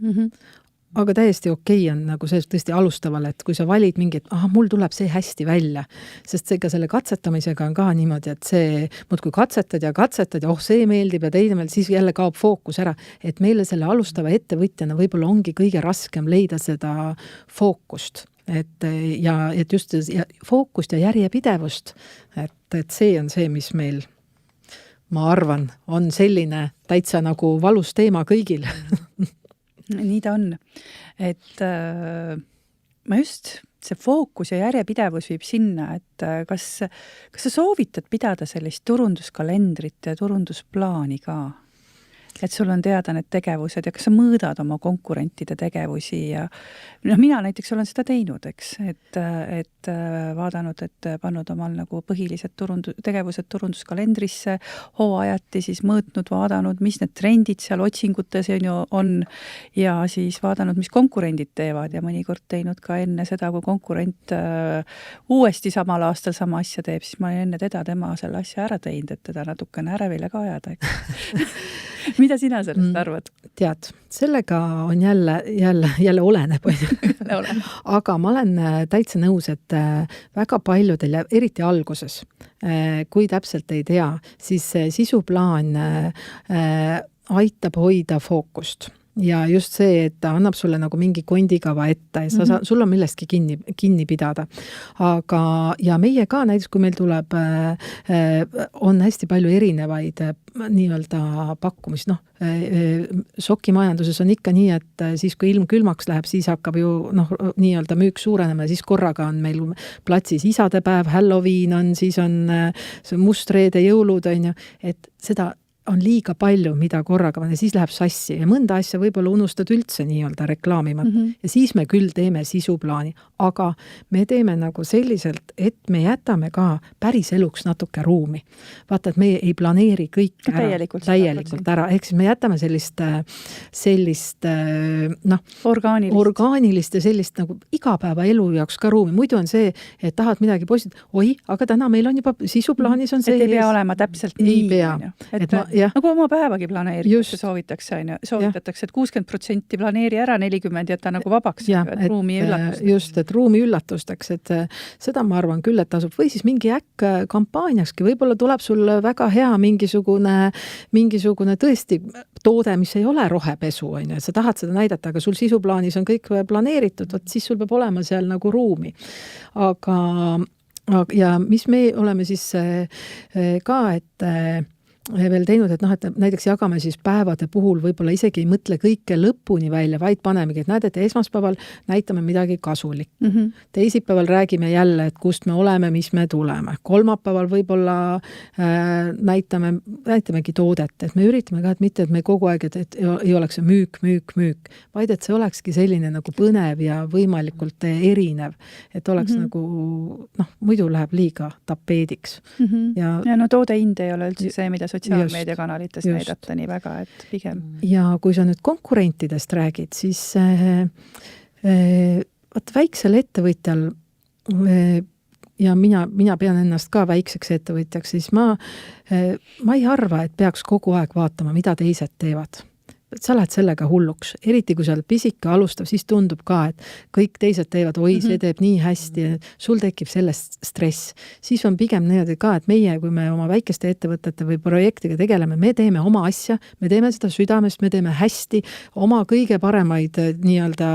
aga täiesti okei on nagu see tõesti alustaval, et kui sa valid mingi, et mul tuleb see hästi välja, sest ega selle katsetamisega on ka niimoodi, et see muudkui katsetad ja see meeldib ja teine meeldib, siis jälle kaob fookus ära, et meile selle alustava ettevõtjana võib-olla ongi kõige raskem leida seda fookust, et just fookust ja järjepidevust, et see on see, mis meil, ma arvan, on selline täitsa nagu valus teema kõigil. Nii ta on, et ma just, see fookus ja järjepidevus viib sinna, et kas sa soovitad pidada sellist turunduskalendrit ja turundusplaani ka? Et sul on teada need tegevused ja kas sa mõõdad oma konkurentide tegevusi ja mina näiteks olen seda teinud, eks, et vaadanud, et pannud omal nagu põhilised tegevused turunduskalendrisse, hooajati siis mõõtnud, vaadanud, mis need trendid seal otsingutes on ja siis vaadanud, mis konkurendid teevad ja mõnikord teinud ka enne seda, kui konkurent uuesti samal aastal sama asja teeb, siis ma olen enne tema selle asja ära teinud, et teda natukene ärevile ka ajada, eks. Mida sina sellest arvad? Tead, sellega on jälle oleneb. Aga ma olen täitsa nõus, et väga paljudel ja eriti alguses, kui täpselt ei tea, siis sisuplaan aitab hoida fookust. Ja just see, et ta annab sulle nagu mingi kondikava ette ja sul on millestki kinni pidada. Aga, ja meie ka näiteks, kui meil tuleb, on hästi palju erinevaid nii-öelda pakkumisi. Sokimajanduses on ikka nii, et siis kui ilm külmaks läheb, siis hakkab ju nii-öelda müük suurenema ja siis korraga on meil platsis isadepäev, Halloween on, siis on mustreede, jõulud, on ju, et seda on liiga palju, mida korraga ja siis läheb sassi ja mõnda asja võib-olla unustad üldse nii-öelda reklaamimata ja siis me küll teeme sisuplaani, aga me teeme nagu selliselt, et me jätame ka päris eluks natuke ruumi. Vaata, et me ei planeeri kõik ära, täielikult ära, ehk siis me jätame sellist orgaanilist ja sellist nagu igapäeva elu jaoks ka ruumi. Muidu on see, et tahad midagi aga täna meil on juba sisuplaanis on see. Et ei pea olema täpselt nii. Ei pea. Nagu oma päevagi planeeritakse, soovitatakse, et 60% planeeri ära, 40% jätta nagu vabaks, et ruumi üllatusteks. Just, et ruumi üllatusteks, et seda ma arvan küll, et tasub. Või siis mingi kampaaniakski, võib-olla tuleb sul väga hea mingisugune tõesti toode, mis ei ole rohepesu, et sa tahad seda näidata, aga sul sisuplaanis on kõik planeeritud, siis sul peab olema seal nagu ruumi. Ja mis me oleme siis ka, et veel teinud, et et näiteks jagame siis päevade puhul võib-olla isegi ei mõtle kõike lõpuni välja, vaid panemegi, et näed, et esmaspäeval näitame midagi kasulikku. Teisipäeval räägime jälle, et kust me oleme, mis me tuleme. Kolmapäeval võib-olla näitamegi toodet, et me üritame ka, et mitte, et me kogu aeg, et ei oleks see müük, vaid et see olekski selline nagu põnev ja võimalikult erinev, et oleks nagu, muidu läheb liiga tapeediks. Ja toode hind ei ole üldse see, mida sotsiaalmeediakanalites näidata nii väga, et pigem. Ja kui sa nüüd konkurentidest räägid, siis väiksel ettevõtjal ja mina pean ennast ka väikseks ettevõtjaks, siis ma ei arva, et peaks kogu aeg vaatama, mida teised teevad. Sa lähed sellega hulluks, eriti kui sa oled pisike alustav, siis tundub ka, et kõik teised teevad, see teeb nii hästi, sul tekib sellest stress. Siis on pigem niimoodi ka, et meie, kui me oma väikeste ettevõtete või projektiga tegeleme, me teeme oma asja, me teeme seda südamest, me teeme hästi, oma kõige paremaid nii-öelda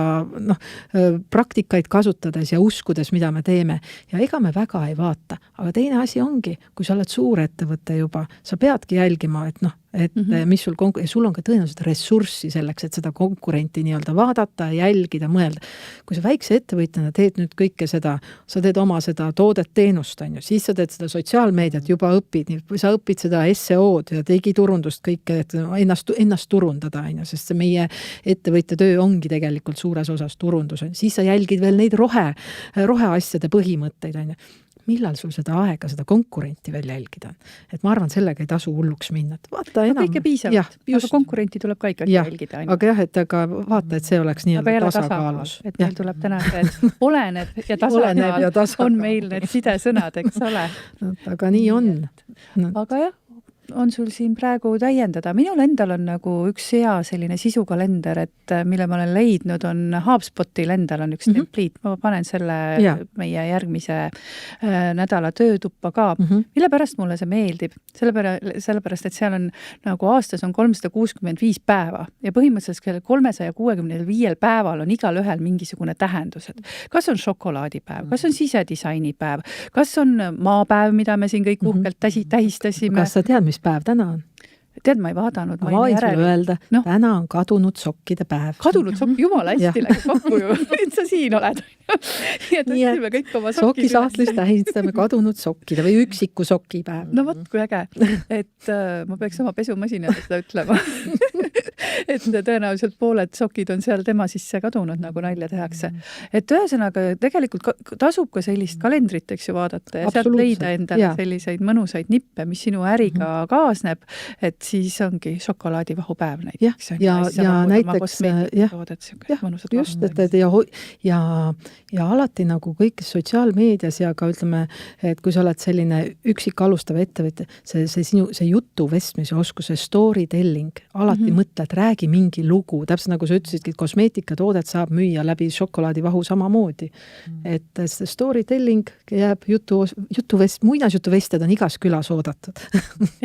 praktikaid kasutades ja uskudes, mida me teeme. Ja ega me väga ei vaata. Aga teine asi ongi, kui sa oled suur ettevõte juba, sa peadki jälgima, et mis sul on ka tõenäoliselt ressurssi selleks, et seda konkurenti nii-öelda vaadata, jälgida, mõelda. Kui sa väikse ettevõtjana teed nüüd kõike seda, sa teed oma seda toodet teenust, siis sa teed seda sotsiaalmeediat, juba õpid, sa õpid seda SEO-d ja digiturundust kõike, et ennast turundada, sest see meie ettevõtja töö ongi tegelikult suures osas turundus. Siis sa jälgid veel neid roheasjade põhimõtteid, millal sul seda aega, seda konkurenti veel jälgida on. Et ma arvan, sellega ei tasu hulluks minna. Vaata enam. Kõike piisavalt, aga konkurenti tuleb ka ikka jälgida. Aga vaata, et see oleks nii-öelda tasakaalus. Et meil tuleb täna see, et oleneb ja tasakaal on meil need sidesõnad, eks ole. Aga nii on. Aga jah, on sul siin praegu täiendada? Minul endal on nagu üks hea selline sisukalender, et mille ma olen leidnud, on HubSpotil endal on üks templiit, ma panen selle meie järgmise nädala töötuppa ka. Mille pärast mulle see meeldib? Sellepärast, et seal on nagu aastas on 365 päeva ja põhimõtteliselt 365 päeval on igal ühel mingisugune tähendus. Kas on šokolaadipäev, kas on sisedisainipäev, kas on maapäev, mida me siin kõik uhkelt tähistasime. Kas sa tead, mis päev täna on? Tead, ma ei vaadanud. Ma võin sulle öelda, täna on kadunud sokkide päev. Kadunud sokki, jumala hästi läks kokku ju. Et sa siin oled. Nii et kõik oma sokisahtlis tähistame kadunud sokkide või üksiku sokipäev. No võt, kui äge. Et ma peaks oma pesumasinale seda ütlema. Et tõenäoliselt pooled sokid on seal tema sisse kadunud, nagu nalja tehakse. Et ühesõnaga, tegelikult tasub ka sellist kalendrit, eks ju, vaadata ja sealt leida endale selliseid mõnusaid nippe, mis sinu äriga kaasneb, et siis ongi šokolaadivahupäev näiteks. Ja näiteks, just, et ja alati nagu kõikis sotsiaalmeedias ja ka ütleme, et kui sa oled selline üksik alustav ettevõtja, see jutuvestmise oskus, see storytelling, alati mõtled, räägi mingi lugu, täpselt nagu sa ütlesidki, et kosmeetikatoodet saab müüa läbi šokolaadivahu samamoodi. Et see storytelling jääb muinasjutuvestjad on igas külas oodatud.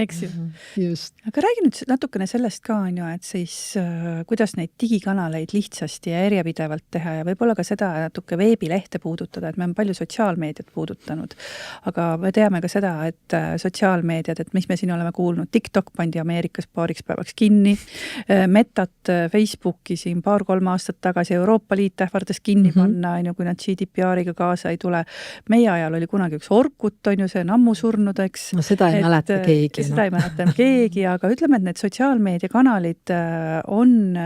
Eks ju. Just. Aga räägi nüüd natukene sellest ka, on ju, et siis kuidas neid digikanaleid lihtsasti ja järjepidevalt teha ja võib-olla ka seda natuke veebilehte puudutada, et me on palju sotsiaalmeediat puudutanud. Aga me teame ka seda, et sotsiaalmeediad, et mis me siin oleme kuulnud, TikTok pandi Ameerikas paariks päevaks kinni, Metat Facebooki siin 2-3 aastat tagasi Euroopa Liit ähvardas kinni panna, on ju, kui nad GDPR-iga kaasa ei tule. Meie ajal oli kunagi üks Orkut, on ju, see on ammu surnud, eks. No seda ei mäleta keegi. Seda ei mäleta keegi, aga ütleme, et need sotsiaalmeediakanalid on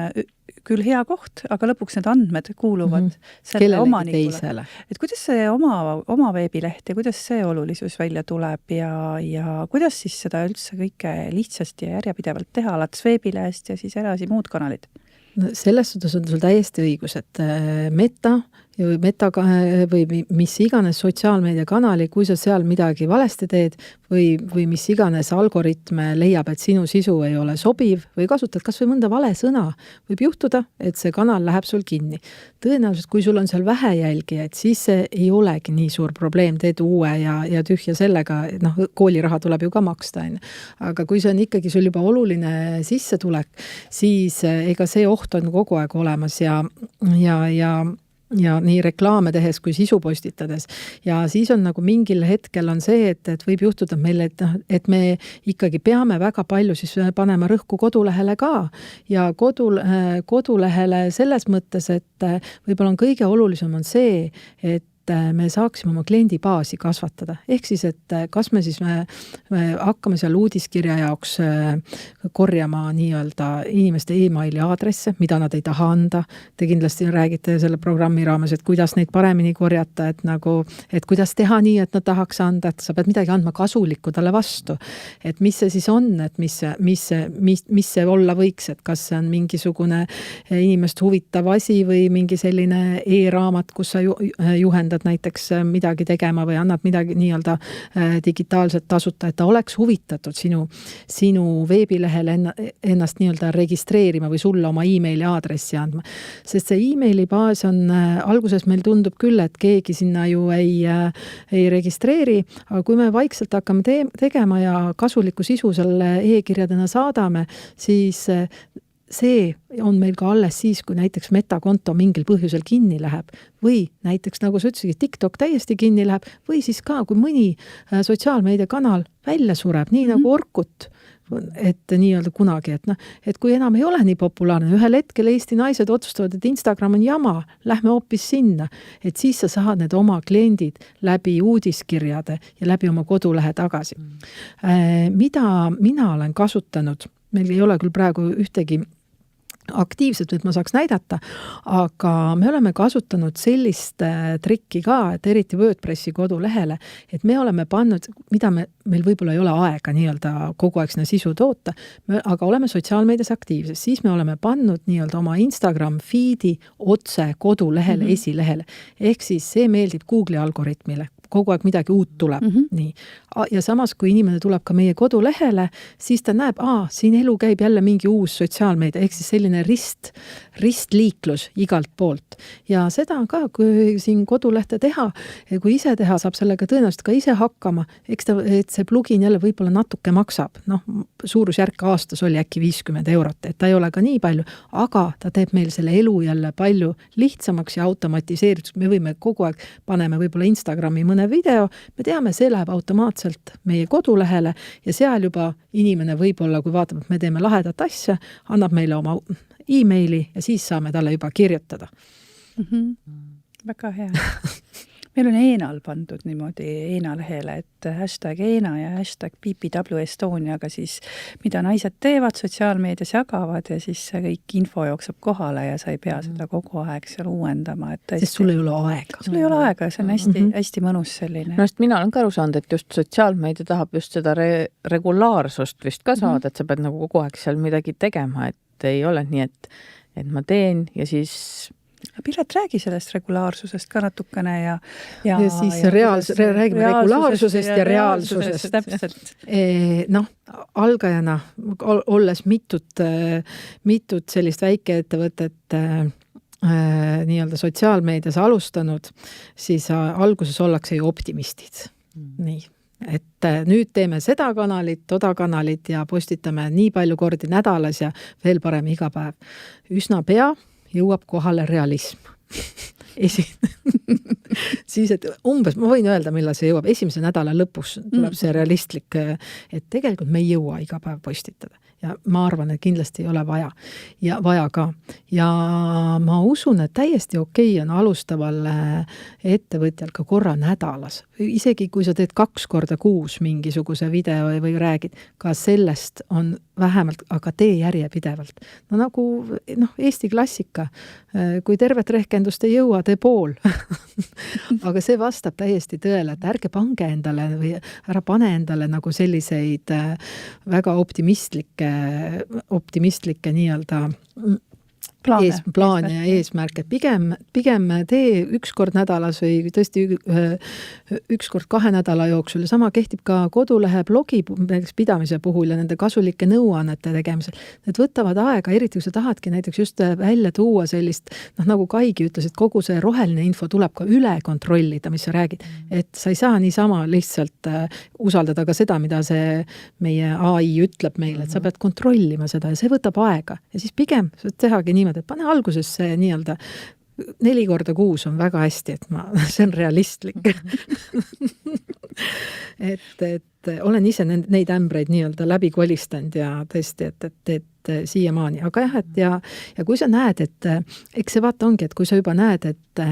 küll hea koht, aga lõpuks need andmed kuuluvad selle omanikule. Et kuidas see oma veebileht ja kuidas see olulisus välja tuleb ja kuidas siis seda üldse kõike lihtsasti ja järjepidevalt teha, alates veebilehest ja siis edasi muud kanalid? No, selles suhtes on sul täiesti õigus, et Meta või mis iganes sotsiaalmeediakanali, kui sa seal midagi valesti teed või mis iganes algoritm leiab, et sinu sisu ei ole sobiv või kasutad kas või mõnda vale sõna, võib juhtuda, et see kanal läheb sul kinni. Tõenäoliselt, kui sul on seal vähe jälgijaid, siis see ei olegi nii suur probleem, teed uue ja tühja sellega, kooliraha tuleb ju ka maksta. Aga kui see on ikkagi sul juba oluline sissetulek, siis ega see oht on kogu aeg olemas ja nii reklaame tehes kui sisu postitades. Ja siis on nagu mingil hetkel on see, et võib juhtuda meile, et me ikkagi peame väga palju siis panema rõhku kodulehele ka. Ja kodulehele selles mõttes, et võib-olla on kõige olulisem on see, et me saaksime oma kliendibaasi kasvatada. Ehk siis, et kas me siis me hakkame seal uudiskirja jaoks korjama nii-öelda inimeste e-maili aadresse, mida nad ei taha anda. Te kindlasti räägite selle programmi raames, et kuidas neid paremini korjata, et kuidas teha nii, et nad tahaks anda, et sa pead midagi andma kasulikku talle vastu. Et mis see siis on, et mis see olla võiks, et kas see on mingisugune inimest huvitav asi või mingi selline e-raamat, kus sa juhendad näiteks midagi tegema või annad midagi nii-öelda digitaalselt tasuta, et ta oleks huvitatud sinu veebilehel ennast nii-öelda registreerima või sulle oma e-maili aadressi andma. Sest see e-maili baas on, alguses meil tundub küll, et keegi sinna ju ei registreeri, aga kui me vaikselt hakkame tegema ja kasulikku sisu selle e-kirjadena saadame, siis see on meil ka alles siis, kui näiteks Meta-konto mingil põhjusel kinni läheb või näiteks, nagu sa ütlesid, TikTok täiesti kinni läheb või siis ka, kui mõni sotsiaalmeediakanal välja sureb, nii nagu Orkut, et nii-öelda kunagi, et kui enam ei ole nii populaarne, ühel hetkel Eesti naised otsustavad, et Instagram on jama, lähme hoopis sinna, et siis sa saad need oma kliendid läbi uudiskirjade ja läbi oma kodulehe tagasi. Mida mina olen kasutanud, meil ei ole küll praegu ühtegi aktiivselt, et ma saaks näidata, aga me oleme kasutanud sellist trikki ka, et eriti WordPressi kodulehele, et me oleme pannud, mida meil võib-olla ei ole aega nii-öelda kogu aeg sinna sisu toota, aga oleme sotsiaalmeedias aktiivses, siis me oleme pannud nii-öelda oma Instagram feed'i otse kodulehele, esilehele. Ehk siis see meeldib Google'i algoritmile. kogu aeg midagi uut tuleb. Nii. Ja samas, kui inimene tuleb ka meie kodulehele, siis ta näeb, siin elu käib jälle mingi uus sotsiaalmeedia, ehk siis selline ristliiklus igalt poolt. Ja seda ka, kui siin kodulehte teha, kui ise teha, saab sellega tõenäoliselt ka ise hakkama, et see plugin jälle võib-olla natuke maksab. Suurusjärk aastas oli äkki 50 €, et ta ei ole ka nii palju, aga ta teeb meil selle elu jälle palju lihtsamaks ja automatiseeritud. Me võime kogu aeg, paneme võib-olla Instagrami mõne video, me teame, see läheb automaatselt meie kodulehele ja seal juba inimene võib-olla, kui vaatab, et me teeme lahedat asja, annab meile oma e-maili ja siis saame talle juba kirjutada. Väga hea. Meil on Eenal pandud niimoodi Eena lehele, et #Eena ja #PPW Estoniaga siis, mida naised teevad, sotsiaalmeedias jagavad ja siis see kõik info jookseb kohale ja sa ei pea seda kogu aeg seal uuendama. Sest sul ei ole aega. Sul ei ole aega, see on hästi mõnus selline. No, mina olen ka aru saanud, et just sotsiaalmeedia tahab just seda regulaarsust vist ka saada, et sa pead nagu kogu aeg seal midagi tegema, et ei ole nii, et ma teen ja siis... Piret, räägi sellest regulaarsusest ka natukene ja siis räägime regulaarsusest ja reaalsusest. Täpselt. Algajana, olles mitut sellist väikeettevõtet nii-öelda sotsiaalmeedias alustanud, siis alguses ollakse ju optimistid. Nii. Et nüüd teeme seda kanalit, toda kanalit ja postitame nii palju kordi nädalas ja veel parem iga päev. Üsna pea jõuab kohale realism. Siis, et umbes, ma võin öelda, millal see jõuab, esimese nädala lõpus tuleb see realistlik, et tegelikult me ei jõua iga päev postitada. Ja ma arvan, et kindlasti ei ole vaja. Ja vaja ka. Ja ma usun, et täiesti okei on alustaval ettevõtjal ka korra nädalas. Isegi kui sa teed 2 korda kuus mingisuguse video või räägid, ka sellest on vähemalt, aga tee järjepidevalt. Nagu Eesti klassika. Kui tervet rehkendust ei jõua, tee pool. Aga see vastab täiesti tõele, et ärge pange endale või ära pane endale nagu selliseid väga optimistlikke nii-öelda plaane ja eesmärke. Pigem tee 1 kord nädalas või tõesti 1 kord 2 nädala jooksul ja sama kehtib ka kodulehe blogi pidamise puhul ja nende kasulike nõuannete tegemisel. Need võtavad aega, eriti kui sa tahadki näiteks just välja tuua sellist, nagu Kaigi ütles, et kogu see roheline info tuleb ka üle kontrollida, mis sa räägid. Et sa ei saa niisama lihtsalt usaldada ka seda, mida see meie AI ütleb meile, et sa pead kontrollima seda ja see võtab aega. Ja siis pigem tehagi niimoodi, et pane alguses see nii-öelda 4 korda kuus on väga hästi, et see on realistlik. et olen ise neid ämbreid nii-öelda läbi kolistanud ja tõesti, et siiamaani. Aga jah, ja kui sa näed, et eks see vaata ongi, et kui sa juba näed, et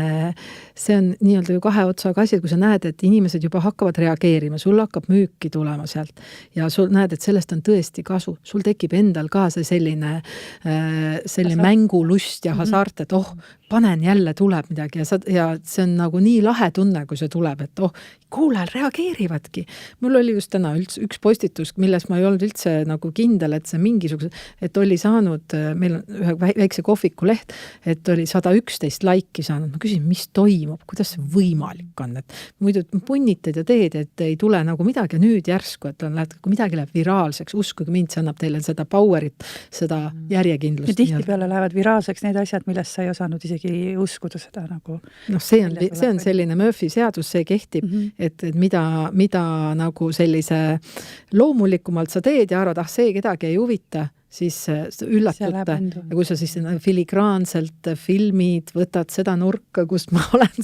see on nii-öelda ju 2 otsaga asi, kui sa näed, et inimesed juba hakkavad reageerima, sul hakkab müüki tulema sealt ja sul näed, et sellest on tõesti kasu. Sul tekib endal ka see selline mängulust ja hasart, et panen jälle tuleb midagi ja see on nagu nii lahe tunne, kui see tuleb, et kuulajal reageerivadki. Mul oli just täna üks postitus, milles ma ei olnud üldse nagu kindel, et see mingisugused, et oli saanud, meil on ühe väikse kohviku leht, et oli 111 laiki saanud. Ma küsin, mis toimub, kuidas see võimalik on, et muidu punnitad ja teed, et ei tule nagu midagi ja nüüd järsku, et kui midagi läheb viraalseks, uskuge mind, see annab teile seda powerit, seda järjekindlust. Ja tihtipeale lähevad viraalseks need asjad, millest sa ei osanud isegi uskuda seda nagu. See on selline Murphy seadus, see kehtib, et mida nagu sellise loomulikumalt sa teed ja arvad, see kedagi ei huvita, siis üllatud ja kui sa siis filigraanselt filmid, võtad seda nurka, kust ma olen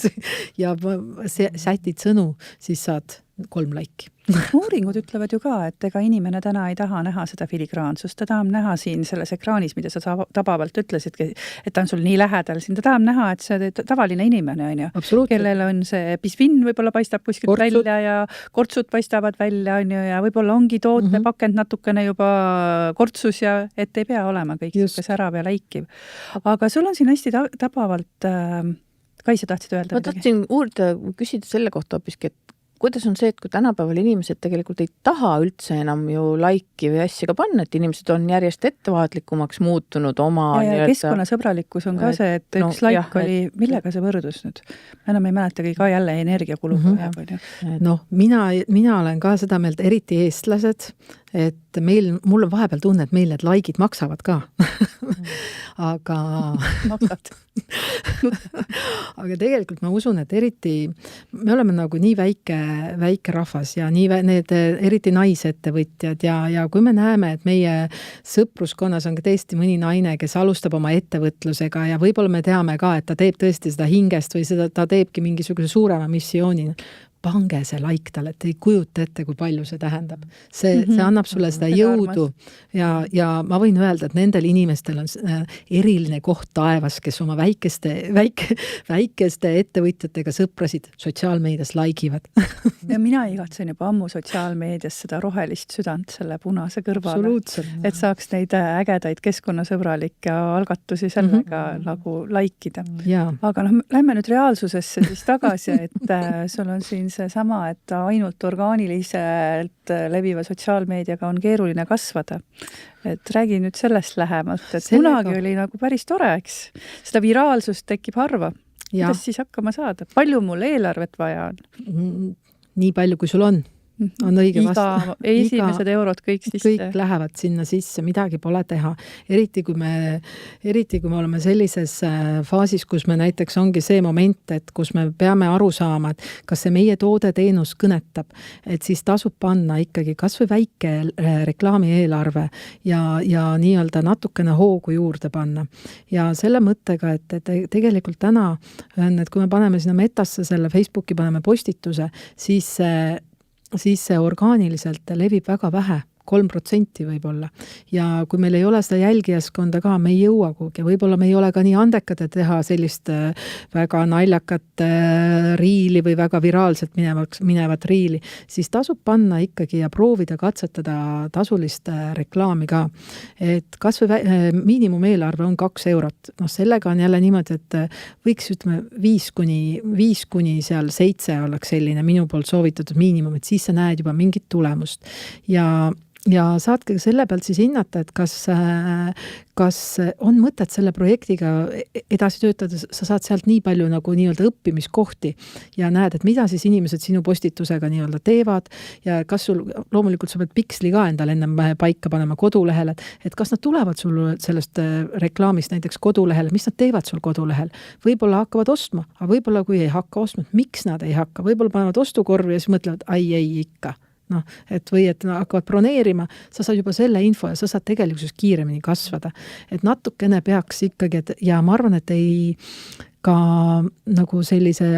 ja sätid sõnu, siis saad 3 laiki. Uuringud ütlevad ju ka, et ega inimene täna ei taha näha seda filigraansust, ta tahab näha siin selles ekraanis, mida sa tabavalt ütlesidki, et ta on sul nii lähedal siin, ta tahab näha, et see tavaline inimene on ju, kellel on see pisvinn võib-olla paistab kuskilt välja ja kortsud paistavad välja on ju, ja võib-olla ongi tootepakend natukene juba kortsus ja et ei pea olema kõik särav ja läikiv. Aga sul on siin hästi tabavalt, Kai, sa tahtsid öelda? Ma tahtsin küsida selle kohta hoopiski, et kuidas on see, et kui tänapäeval inimesed tegelikult ei taha üldse enam ju laiki või asja ka panna, et inimesed on järjest ettevaatlikumaks muutunud oma ja keskkonnasõbralikkus on ka see, et üks laik oli, millega see võrdus nüüd? Enam ei mäletagi ka jälle energiakulu. Noh, mina olen ka seda meelt, eriti eestlased, et mul on vahepeal tunne, et meil need laikid maksavad ka. Aga aga tegelikult ma usun, et eriti me oleme nagu nii väike rahvas ja need eriti naisettevõtjad ja kui me näeme, et meie sõpruskonnas on tõesti mõni naine, kes alustab oma ettevõtlusega ja võib-olla me teame ka, et ta teeb tõesti seda hingest või ta teebki mingisuguse suurema missiooni, pange see laik talle, et ei kujuta ette, kui palju see tähendab. See annab sulle seda jõudu ja ma võin öelda, et nendel inimestel on eriline koht taevas, kes oma väikeste ettevõtjatega sõprasid sotsiaalmeedias laigivad. Ja mina igatsen juba ammu sotsiaalmeedias seda rohelist südant selle punase kõrvale, et saaks neid ägedaid keskkonnasõbralikke algatusi sellega nagu laikida. Aga lähme nüüd reaalsusesse siis tagasi, et sul on siin see sama, et ainult orgaaniliselt leviva sotsiaalmeediaga on keeruline kasvada. Et räägi nüüd sellest lähemalt, et kunagi oli nagu päris tore, eks? Seda viraalsust tekib harva. Kuidas siis hakkama saada? Palju mul eelarvet vaja on? Nii palju, kui sul on õige vasta. Esimesed eurod kõik sisse. Kõik lähevad sinna sisse, midagi pole teha. Eriti kui me oleme sellises faasis, kus me näiteks ongi see moment, et kus me peame aru saama, et kas see meie toode-teenus kõnetab, et siis tasub panna ikkagi kas või väike reklaamieelarve ja nii-öelda natukene hoogu juurde panna. Ja selle mõttega, et tegelikult täna on, et kui me paneme sinna metasse selle Facebooki, paneme postituse, siis see orgaaniliselt levib väga vähe, 3% võib-olla. Ja kui meil ei ole seda jälgijaskonda ka, me ei jõua kuhugi. Võib-olla me ei ole ka nii andekad, et teha sellist väga naljakat riili või väga viraalselt minevat riili, siis tasub panna ikkagi ja proovida katsetada tasulist reklaami ka. Et kas või miinimumeelarve on 2 eurot. No sellega on jälle niimoodi, et võiks ütleme 5 kuni seal 7 oleks selline minu poolt soovitatud miinimum, et siis sa näed juba mingit tulemust. Ja saadki selle pealt siis hinnata, et kas on mõtet selle projektiga edasi töötada, sa saad sealt nii palju nagu nii-öelda õppimiskohti ja näed, et mida siis inimesed sinu postitusega nii-öelda teevad ja kas sul, loomulikult sa pead piksli ka endale enne paika panema kodulehel, et kas nad tulevad sul sellest reklaamist näiteks kodulehel, mis nad teevad sul kodulehel, võib-olla hakkavad ostma, aga võib-olla kui ei hakka ostma, miks nad ei hakka, võib-olla panevad ostukorvi ja siis mõtlevad, ei ikka. No, või et hakkavad broneerima, sa saad juba selle info ja sa saad tegelikult kiiremini kasvada. Et natukene peaks ikkagi, ja ma arvan, et ei ka nagu sellise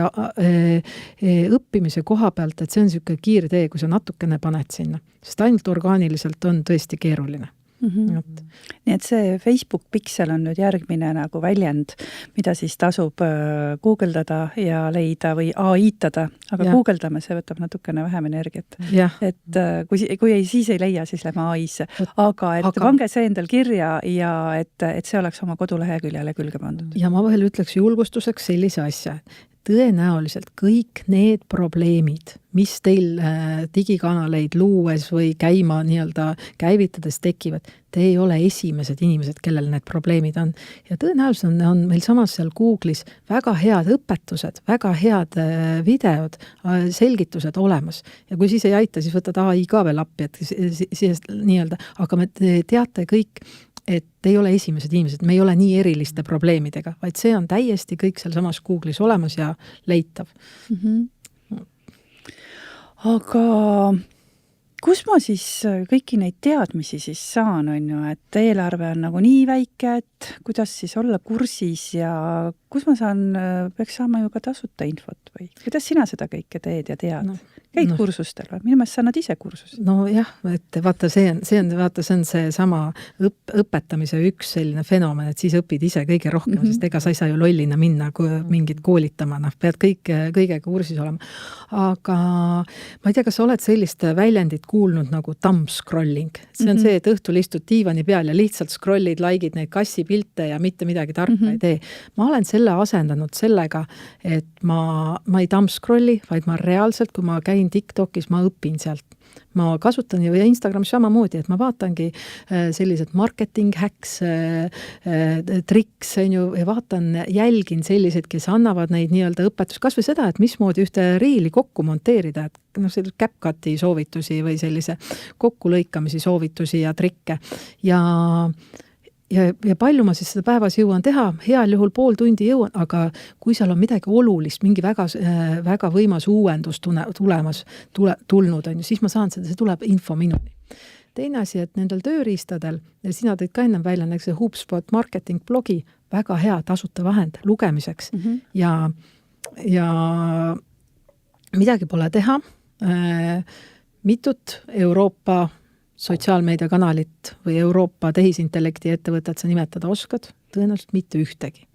õppimise koha pealt, et see on selline kiire tee, kui sa natukene paned sinna. Sest ainult orgaaniliselt on tõesti keeruline. Nii et see Facebook Pixel on nüüd järgmine nagu väljend, mida siis tasub guugeldada ja leida või AI-tada, aga guugeldame, see võtab natukene vähem energiat. Et kui ei, siis ei leia, siis lähme AI-sse. Aga pange see endal kirja ja et see oleks oma koduleheküljele külge pandud. Ja ma veel ütleks julgustuseks sellise asja, tõenäoliselt kõik need probleemid, mis teil digikanaleid luues või käima nii-öelda käivitades tekivad, te ei ole esimesed inimesed, kellel need probleemid on. Ja tõenäoliselt on meil samas seal Google'is väga head õpetused, väga head videod, selgitused olemas. Ja kui siis ei aita, siis võtad AI ka veel appi, et siis nii-öelda, aga me teate kõik, et ei ole esimesed inimesed, me ei ole nii eriliste probleemidega, vaid see on täiesti kõik seal samas Google'is olemas ja leitav. Aga kus ma siis kõiki neid teadmisi siis saan, on ju, et eelarve on nagu nii väike, et kuidas siis olla kursis ja kus ma peaks saama ju ka tasuta infot või kuidas sina seda kõike teed ja tead? Käid kursustel või? Minu meelest sa annad ise kursus. No jah, et vaata, see on see sama õpetamise üks selline fenomen, et siis õpid ise kõige rohkem, sest ega sa ei saa ju lollina minna mingit koolitama, pead kõigega kursis olema. Aga ma ei tea, kas sa oled sellist väljendit kuulnud nagu thumb scrolling. See on see, et õhtul istud diivani peal ja lihtsalt scrollid, laigid neid pilte ja mitte midagi tarka ei tee. Ma olen selle asendanud sellega, et ma ei dumpscrolli, vaid ma reaalselt, kui ma käin TikTokis, ma õpin sealt. Ma kasutan ja Instagramis samamoodi, et ma vaatangi sellised marketing hacks, triks, ja vaatan, jälgin sellised, kes annavad neid nii-öelda õpetus, kas või seda, et mismoodi ühte riili kokku monteerida, et sellise CapCuti soovitusi või sellise kokkulõikamisi soovitusi ja trikke. Ja palju ma siis seda päevas jõuan teha, heal juhul pool tundi jõuan, aga kui seal on midagi olulist, mingi väga võimas uuendus tulnud, siis ma saan seda, see tuleb info minuni. Teine asi, et nendel tööriistadel, ja sina tõid ka ennem välja näiteks HubSpot marketing blogi, väga hea tasuta vahend lugemiseks ja midagi pole teha, mitut Euroopa sotsiaalmeediakanalit või Euroopa tehisintellekti ettevõtet sa nimetada oskad? Tõenäoliselt mitte ühtegi.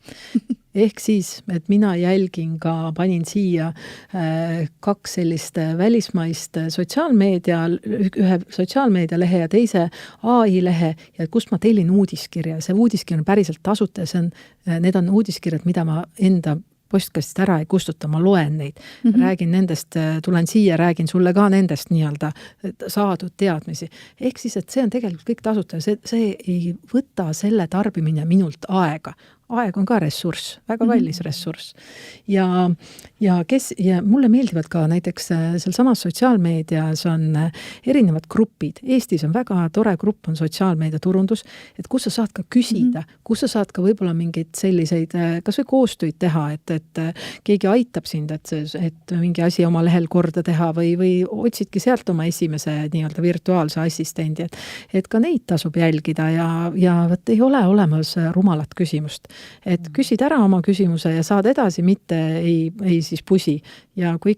Ehk siis, et mina jälgin ka, panin siia 2 sellist välismaist ühe sotsiaalmeedialehe ja teise AI lehe, ja kust ma tellin uudiskirja. See uudiskirja on päriselt tasuta ja need on uudiskirjad, mida ma enda postkastist ära ei kustuta, ma loen neid. Räägin nendest, tulen siia, räägin sulle ka nendest nii-öelda saadud teadmisi. Ehk siis, et see on tegelikult kõik tasuta ja see ei võta selle tarbimine minult aega. Aeg on ka ressurss, väga kallis ressurss. Ja mulle meeldivad ka näiteks seal samas sotsiaalmeedias on erinevad grupid. Eestis on väga tore grupp, on sotsiaalmeedia turundus, et kus sa saad ka küsida, kus sa saad ka võib-olla mingeid selliseid, kas või koostöid teha, et keegi aitab sind, et mingi asi oma lehel korda teha või otsidki sealt oma esimese nii-öelda virtuaalse assistendi, et ka neid tasub jälgida ja võt ei ole olemas rumalat küsimust. Et küsid ära oma küsimuse ja saad edasi, mitte ei siis pusi. Ja kui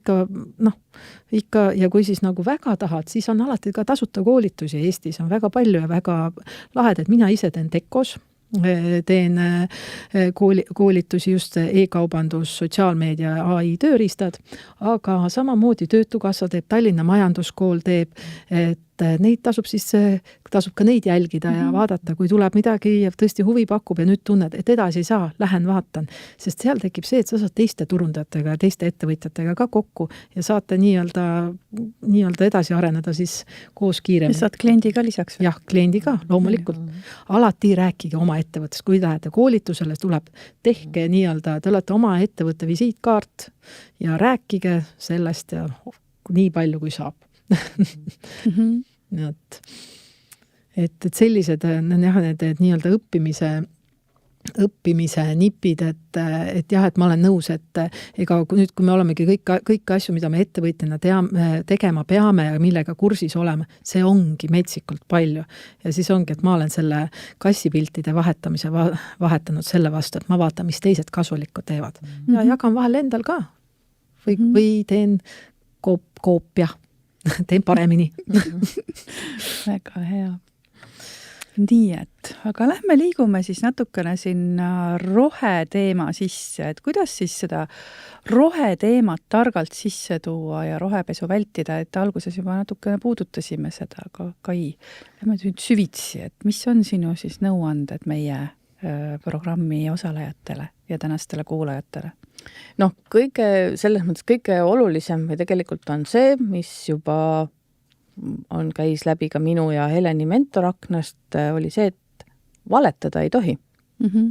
ja kui siis nagu väga tahad, siis on alati ka tasuta koolitusi Eestis, on väga palju ja väga lahedad. Mina ise teen Tekos, teen koolitusi just e-kaubandus, sotsiaalmeedia, AI tööriistad, aga samamoodi Töötukassa teeb, Tallinna Majanduskool teeb, et neid tasub ka neid jälgida ja vaadata, kui tuleb midagi ja tõesti huvi pakub ja nüüd tunned, et edasi ei saa, lähen vaatan. Sest seal tekib see, et sa saad teiste turundajatega ja teiste ettevõtjatega ka kokku ja saate nii-öelda edasi areneda siis koos kiiremini. Ja saad kliendi ka lisaks? Jah, kliendi ka, loomulikult. Alati rääkige oma ettevõttest, kui lähete koolitusele, tuleb tehke nii-öelda, te olete oma ettevõtte visiitkaart ja rääkige sellest ja nii palju, kui saab. et sellised need nii-öelda õppimise nipid, et jah, et ma olen nõus, et ega nüüd, kui me olemegi kõik asju, mida me ettevõtjana tegema peame ja millega kursis oleme, see ongi metsikult palju. Ja siis ongi, et ma olen selle kassipiltide vahetamise vahetanud selle vastu, et ma vaatan, mis teised kasulikku teevad. Ja jagan vahel endal ka. Või teen koopia. Teen paremini. Väga hea. Nii, aga lähme liigume siis natukene sinna roheteema sisse, et kuidas siis seda roheteemat targalt sisse tuua ja rohepesu vältida, et alguses juba natukene puudutasime seda, aga Kai, lähme nüüd süvitsi, et mis on sinu siis nõuanded meie programmi osalejatele ja tänastele kuulajatele? Selles mõttes kõige olulisem või tegelikult on see, mis juba käis läbi ka minu ja Heleni mentoraknast, oli see, et valetada ei tohi.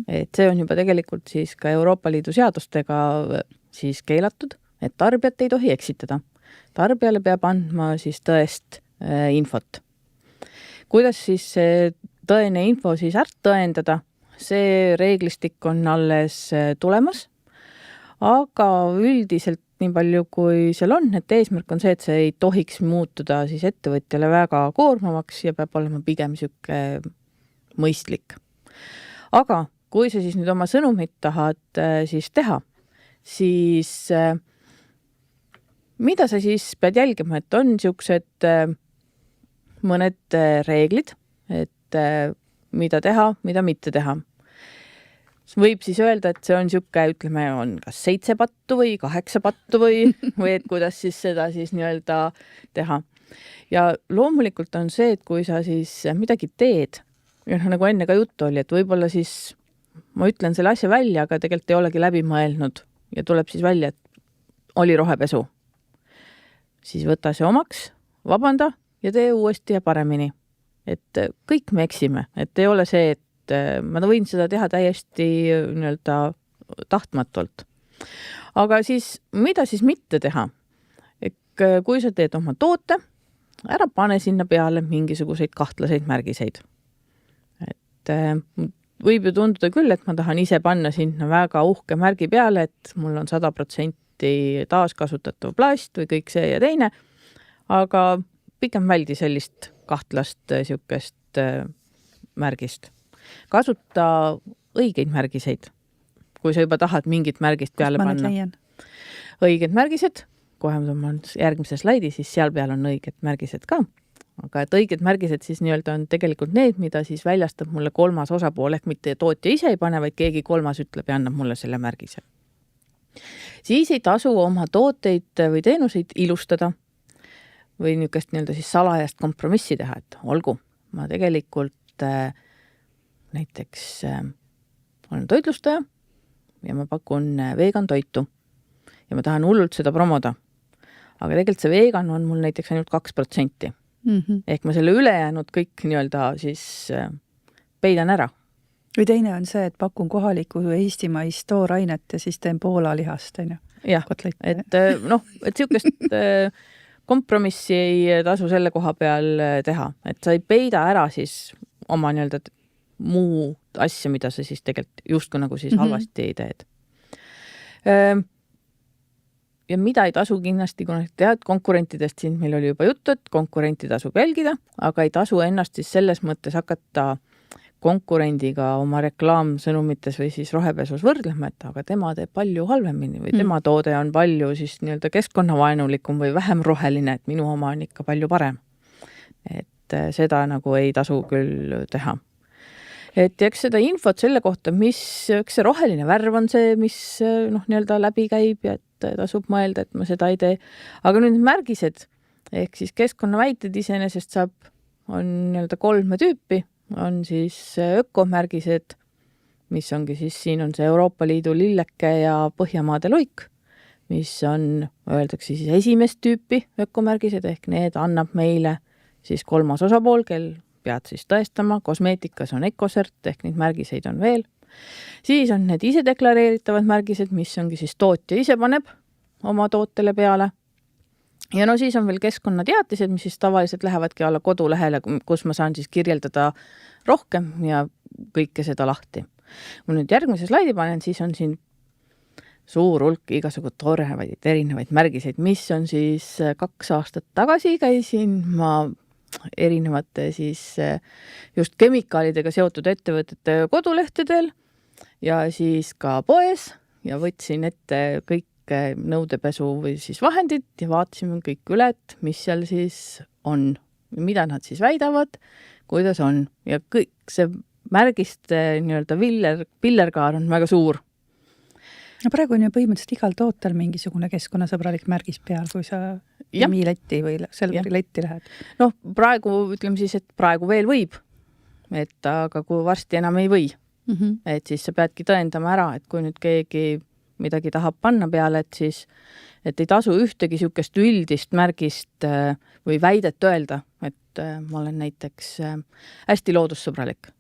Et see on juba tegelikult siis ka Euroopa Liidu seadustega siis keelatud, et tarbijat ei tohi eksitada. Tarbijale peab andma siis tõest infot. Kuidas siis tõene info siis tõendada? See reeglistik on alles tulemas. Aga üldiselt nii palju, kui seal on, et eesmärk on see, et see ei tohiks muutuda siis ettevõtjale väga koormavaks ja peab olema pigem siuke mõistlik. Aga kui sa siis nüüd oma sõnumit tahad siis teha, siis mida sa siis pead jälgima, et on siuksed mõned reeglid, et mida teha, mida mitte teha. Võib siis öelda, et see on siuke, ütleme, on kas 7 pattu või 8 pattu või et kuidas siis seda siis nii-öelda teha. Ja loomulikult on see, et kui sa siis midagi teed, ja nagu enne ka juttu oli, et võib-olla siis ma ütlen selle asja välja, aga tegelikult ei olegi läbi mõelnud ja tuleb siis välja, et oli rohepesu. Siis võta see omaks, vabanda ja tee uuesti ja paremini. Et kõik me eksime, et ei ole see, et ma võin seda teha täiesti nii-öelda tahtmatult. Aga siis, mida siis mitte teha? Kui sa teed oma toote, ära pane sinna peale mingisuguseid kahtlaseid märgiseid. Et võib ju tunduda küll, et ma tahan ise panna sinna väga uhke märgi peale, et mul on 100% taaskasutatav plast või kõik see ja teine, aga pigem väldi sellist kahtlast siukest märgist. Kasuta õigeid märgiseid, kui sa juba tahad mingit märgist peale panna. Õiged märgised, kohe ma järgmise slaidi, siis seal peal on õiged märgised ka. Aga et õiged märgised siis nii-öelda on tegelikult need, mida siis väljastab mulle kolmas osapool, ehk mitte tootja ise ei pane, vaid keegi kolmas ütleb ja annab mulle selle märgise. Siis ei tasu oma tooteid või teenuseid ilustada või niisugust nii-öelda siis salajast kompromissi teha, et olgu, ma tegelikult näiteks olen toitlustaja ja ma pakun vegan toitu ja ma tahan hullult seda promoda. Aga tegelikult see vegan on mul näiteks ainult 2%. Ehk ma selle ülejäänud kõik nii-öelda siis peidan ära. Või teine on see, et pakun kohaliku eestimaist toorainet ja siis teen Poola lihast. Jah, et siukest kompromissi ei tasu selle koha peal teha. Et sa ei peida ära siis oma nii-öelda muu asja, mida sa siis tegelikult justkui nagu siis halvasti teed. Ja mida ei tasu kindlasti, kuna tead konkurentidest siin meil oli juba juttu, et konkurenti tasub jälgida, aga ei tasu ennast siis selles mõttes hakata konkurendiga oma reklaamsõnumites või siis rohepesus võrdlema, et aga tema teeb palju halvemini või tema toode on palju siis nii-öelda keskkonnavaenulikum või vähem roheline, et minu oma on ikka palju parem. Et seda nagu ei tasu küll teha. Et eks seda infot selle kohta, mis see roheline värv on see, mis nii-öelda läbi käib ja et tasub mõelda, et ma seda ei tee. Aga nüüd märgised, ehk siis keskkonnaväited iseenesest on nii-öelda 3 tüüpi, on siis ökomärgised, mis ongi siis, siin on see Euroopa Liidu lilleke ja Põhjamaade luik, mis on, öeldakse siis esimest tüüpi ökomärgised, ehk need annab meile siis 3. osapool, kel pead siis tõestama, kosmeetikas on EcoCert, ehk neid märgiseid on veel. Siis on need ise deklareeritavad märgised, mis ongi siis tootja ise paneb oma tootele peale. Ja siis on veel keskkonnateatised, mis siis tavaliselt lähevadki alla kodulehele, kus ma saan siis kirjeldada rohkem ja kõike seda lahti. Kui nüüd järgmise slaidi panen, siis on siin suur hulk igasugu torevaid erinevaid märgiseid, mis on siis 2 aastat tagasi käisin ma erinevate siis just kemikaalidega seotud ettevõtete kodulehtedel ja siis ka poes ja võtsin ette kõik nõudepesu või siis vahendid ja vaatasime kõik üle, et mis seal siis on, mida nad siis väidavad, kuidas on ja kõik see märgiste nii-öelda pillerkaar on väga suur. No praegu on ju põhimõtteliselt igal tootel mingisugune keskkonnasõbralik märgis peal, kui sa Letti või Selveri letti lähed. Praegu ütleme siis, et praegu veel võib, aga kui varsti enam ei või, et siis sa peadki tõendama ära, et kui nüüd keegi midagi tahab panna peale, et siis et ei tasu ühtegi siukest üldist märgist või väidet öelda, et ma olen näiteks hästi loodussõbralik.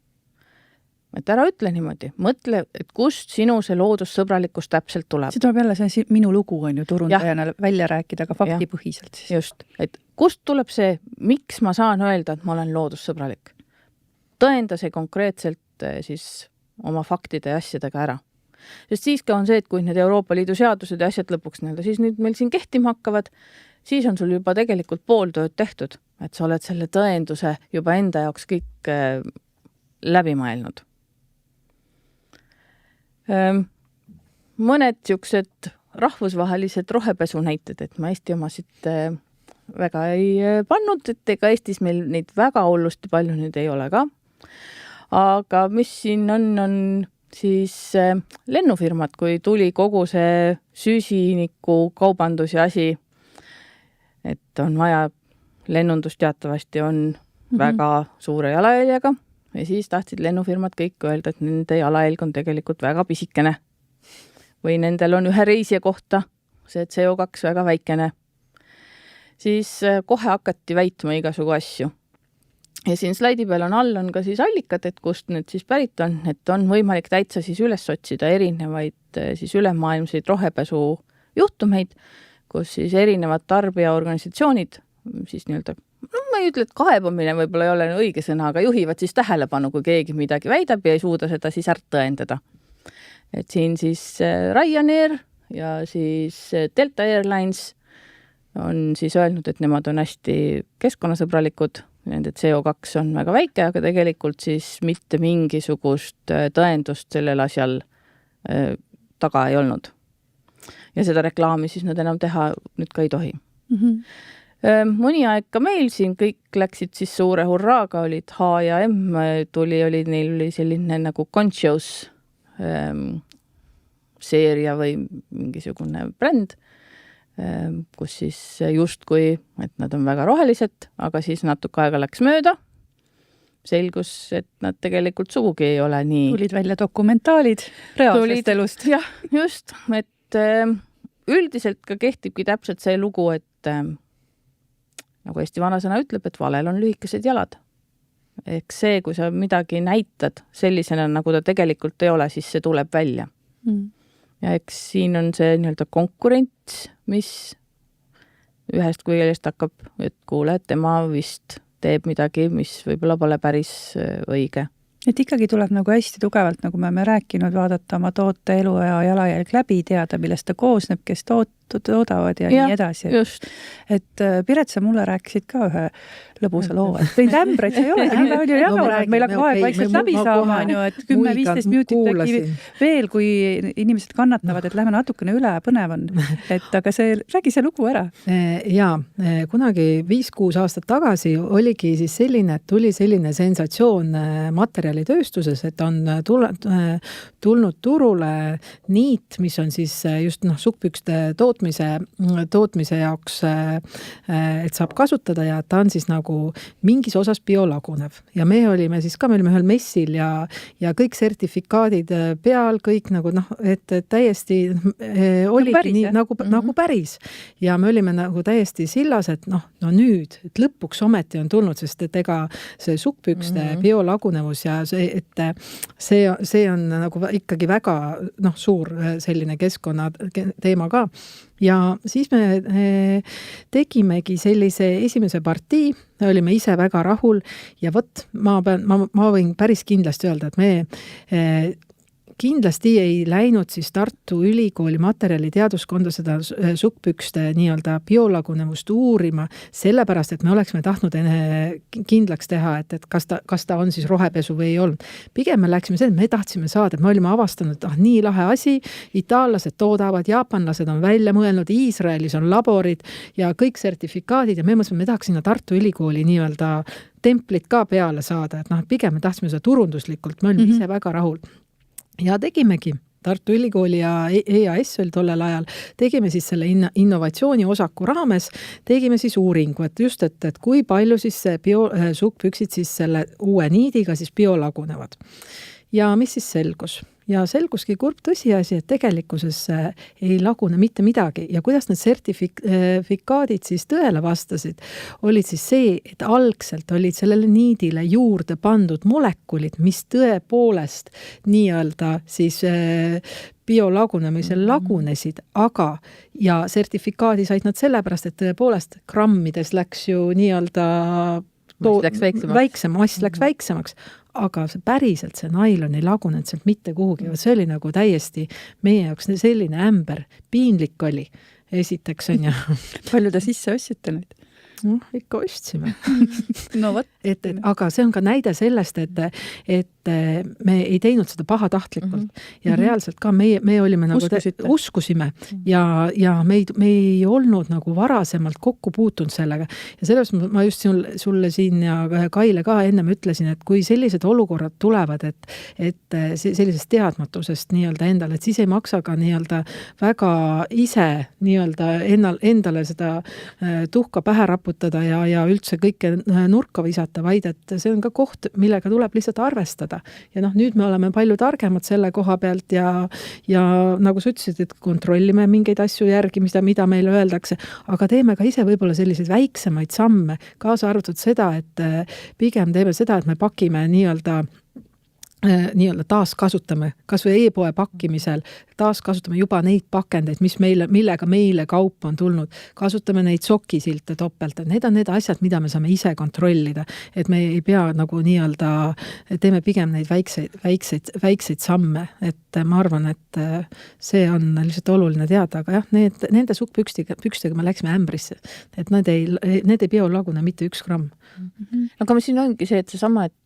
Et ära ütle niimoodi, mõtle, et kust sinu see loodussõbralikkus täpselt tuleb. See tuleb jälle see minu lugu on ju turundajana välja rääkida, aga faktipõhiselt siis. Just, et kust tuleb see, miks ma saan öelda, et ma olen loodussõbralik. Tõenda see konkreetselt siis oma faktide ja asjadega ära. Sest siis ka on see, et kui need Euroopa Liidu seadused ja asjad lõpuks siis nüüd meil siin kehtima hakkavad, siis on sul juba tegelikult pool tööd tehtud, et sa oled selle tõenduse juba enda jaoks kõik läbi mõelnud. Mõned siuksed rahvusvahelised rohepesu näited, et ma Eesti omasid väga ei pannud, et ega Eestis meil neid väga hullusti palju nüüd ei ole ka. Aga mis siin on siis lennufirmad, kui tuli kogu see süsiniku kaubandus ja asi, et on vaja lennundus teatavasti on väga suure jalajäljega, ja siis tahtsid lennufirmad kõik öelda, et nende jalajälg on tegelikult väga pisikene. Või nendel on ühe reisija kohta see CO2 väga väikene. Siis kohe hakati väitma igasugu asju. Ja siin slaidi peal all on ka siis allikad, et kust need siis pärit on, et on võimalik täitsa siis üles otsida erinevaid siis ülemaailmseid rohepesu juhtumeid, kus siis erinevad tarbijaorganisatsioonid siis nii-öelda, ma ei ütle, et kaebamine võib-olla ei ole õige sõna, aga juhivad siis tähelepanu, kui keegi midagi väidab ja ei suuda seda siis ära tõendada. Et siin siis Ryanair ja siis Delta Airlines on siis öelnud, et nemad on hästi keskkonnasõbralikud, nende CO2 on väga väike, aga tegelikult siis mitte mingisugust tõendust sellel asjal taga ei olnud. Ja seda reklaami siis nad enam teha nüüd ka ei tohi. Mõni aeg ka meil siin kõik läksid siis suure hurraaga, olid H ja M, neil oli selline nagu Conscious seeria või mingisugune bränd, kus siis justkui, et nad on väga rohelised, aga siis natuke aega läks mööda. Selgus, et nad tegelikult sugugi ei ole nii. Tulid välja dokumentaalid reaalsest elust. Jah, just, et üldiselt ka kehtibki täpselt see lugu, et nagu Eesti vanasõna ütleb, et valel on lühikesed jalad. Ehk see, kui sa midagi näitad sellisena, nagu ta tegelikult ei ole, siis see tuleb välja. Ja eks siin on see nii-öelda konkurents, mis ühest küljest hakkab, et kuule, et tema vist teeb midagi, mis võib-olla pole päris õige. Et ikkagi tuleb nagu hästi tugevalt, nagu me oleme rääkinud, vaadata oma toote elu ja jalajälg läbi, teada, millest ta koosneb, kes toodavad ja nii edasi. Just. Et Piret, sa mulle rääkisid ka ühe lõbusa loo, et neid ämbreid ei ole nii palju jaganud, meil hakkab aeg vaikselt läbi saama, et 10-15 minutit äkki veel, kui inimesed kannatavad, et lähme natukene üle, põnev on. Et aga räägi see lugu ära. Jaa, kunagi 5-6 aastat tagasi oligi siis selline, et tuli selline sensatsioon materjalitööstuses, et on tulnud turule niit, mis on siis just sukkpükste tootmise jaoks, et saab kasutada ja ta on siis nagu mingis osas biolagunev. Ja me olime ühel messil ja kõik sertifikaadid peal, kõik nagu et täiesti oligi nii, nagu päris. Ja me olime nagu täiesti sillas, et no nüüd, et lõpuks ometi on tulnud, sest et ega see sukkpükste biolagunevus ja see on nagu ikkagi väga suur selline keskkonna teema ka. Ja siis me tegimegi sellise esimese partii, me olime ise väga rahul ja ma võin päris kindlasti öelda, et me kindlasti ei läinud siis Tartu Ülikooli materjali teaduskonda seda sukkpükste nii-öelda biolagunevust uurima, sellepärast, et me oleksime tahtnud kindlaks teha, et kas ta on siis rohepesu või ei olnud. Pigem me läksime see, et me tahtsime saada, et me olime avastanud, nii lahe asi, itaallased toodavad, jaapanlased on välja mõelnud, Iisraelis on laborid ja kõik sertifikaadid ja me mõtlesime, me tahaks sinna Tartu Ülikooli nii-öelda templit ka peale saada, et pigem me tahtsime seda turunduslikult, me olime ise väga rahul. Ja tegimegi Tartu Ülikooli ja EAS oli tollel ajal, tegime siis selle innovatsiooni osaku raames, tegime siis uuringu, et just, et kui palju siis sukkpüksid siis selle uue niidiga siis biolagunevad. Ja mis siis selgus? Ja selguski kurb tõsiasi, et tegelikkuses ei lagune mitte midagi. Ja kuidas need sertifikaadid siis tõele vastasid, olid siis see, et algselt olid sellele niidile juurde pandud molekulid, mis tõepoolest nii-öelda siis biolagunemisel lagunesid, aga ja sertifikaadi said nad sellepärast, et tõepoolest grammides läks ju nii-öelda mass läks väiksemaks. Aga päriselt see nailon ei lagunenud sealt mitte kuhugi. See oli nagu täiesti meie jaoks selline ämber. Piinlik oli. Esiteks on ja. Palju te sisse ostsite nüüd? Ikka ostsime. No võt. Aga see on ka näide sellest, et me ei teinud seda pahatahtlikult. Ja reaalselt ka me olime nagu uskusime ja me ei olnud nagu varasemalt kokku puutunud sellega. Ja sellest ma just sulle siin ja Kaile ka ennem ütlesin, et kui sellised olukorrad tulevad, et sellisest teadmatusest nii-öelda endale, et siis ei maksa ka nii-öelda väga ise nii-öelda endale seda tuhka pähe raputada ja üldse kõike nurka visata, vaid et see on ka koht, millega tuleb lihtsalt arvestada. Ja nüüd me oleme palju targemad selle koha pealt ja nagu sa ütlesid, et kontrollime mingeid asju järgi, mida meile öeldakse, aga teeme ka ise võib-olla selliseid väiksemaid samme, kaasa arvatud seda, et pigem teeme seda, et me pakime nii-öelda taaskasutame, kas või e-poe pakkimisel, taaskasutame juba neid pakendeid, millega meile kaup on tulnud, kasutame neid sokisilte topelt, et need on need asjad, mida me saame ise kontrollida, et me ei pea nagu nii-öelda, teeme pigem neid väikseid samme, et ma arvan, et see on lihtsalt oluline teada, aga jah, nende sukkpükstega me läksime ämbrisse, et need ei biolagune mitte 1 gramm. Aga siin ongi see, et seesama, et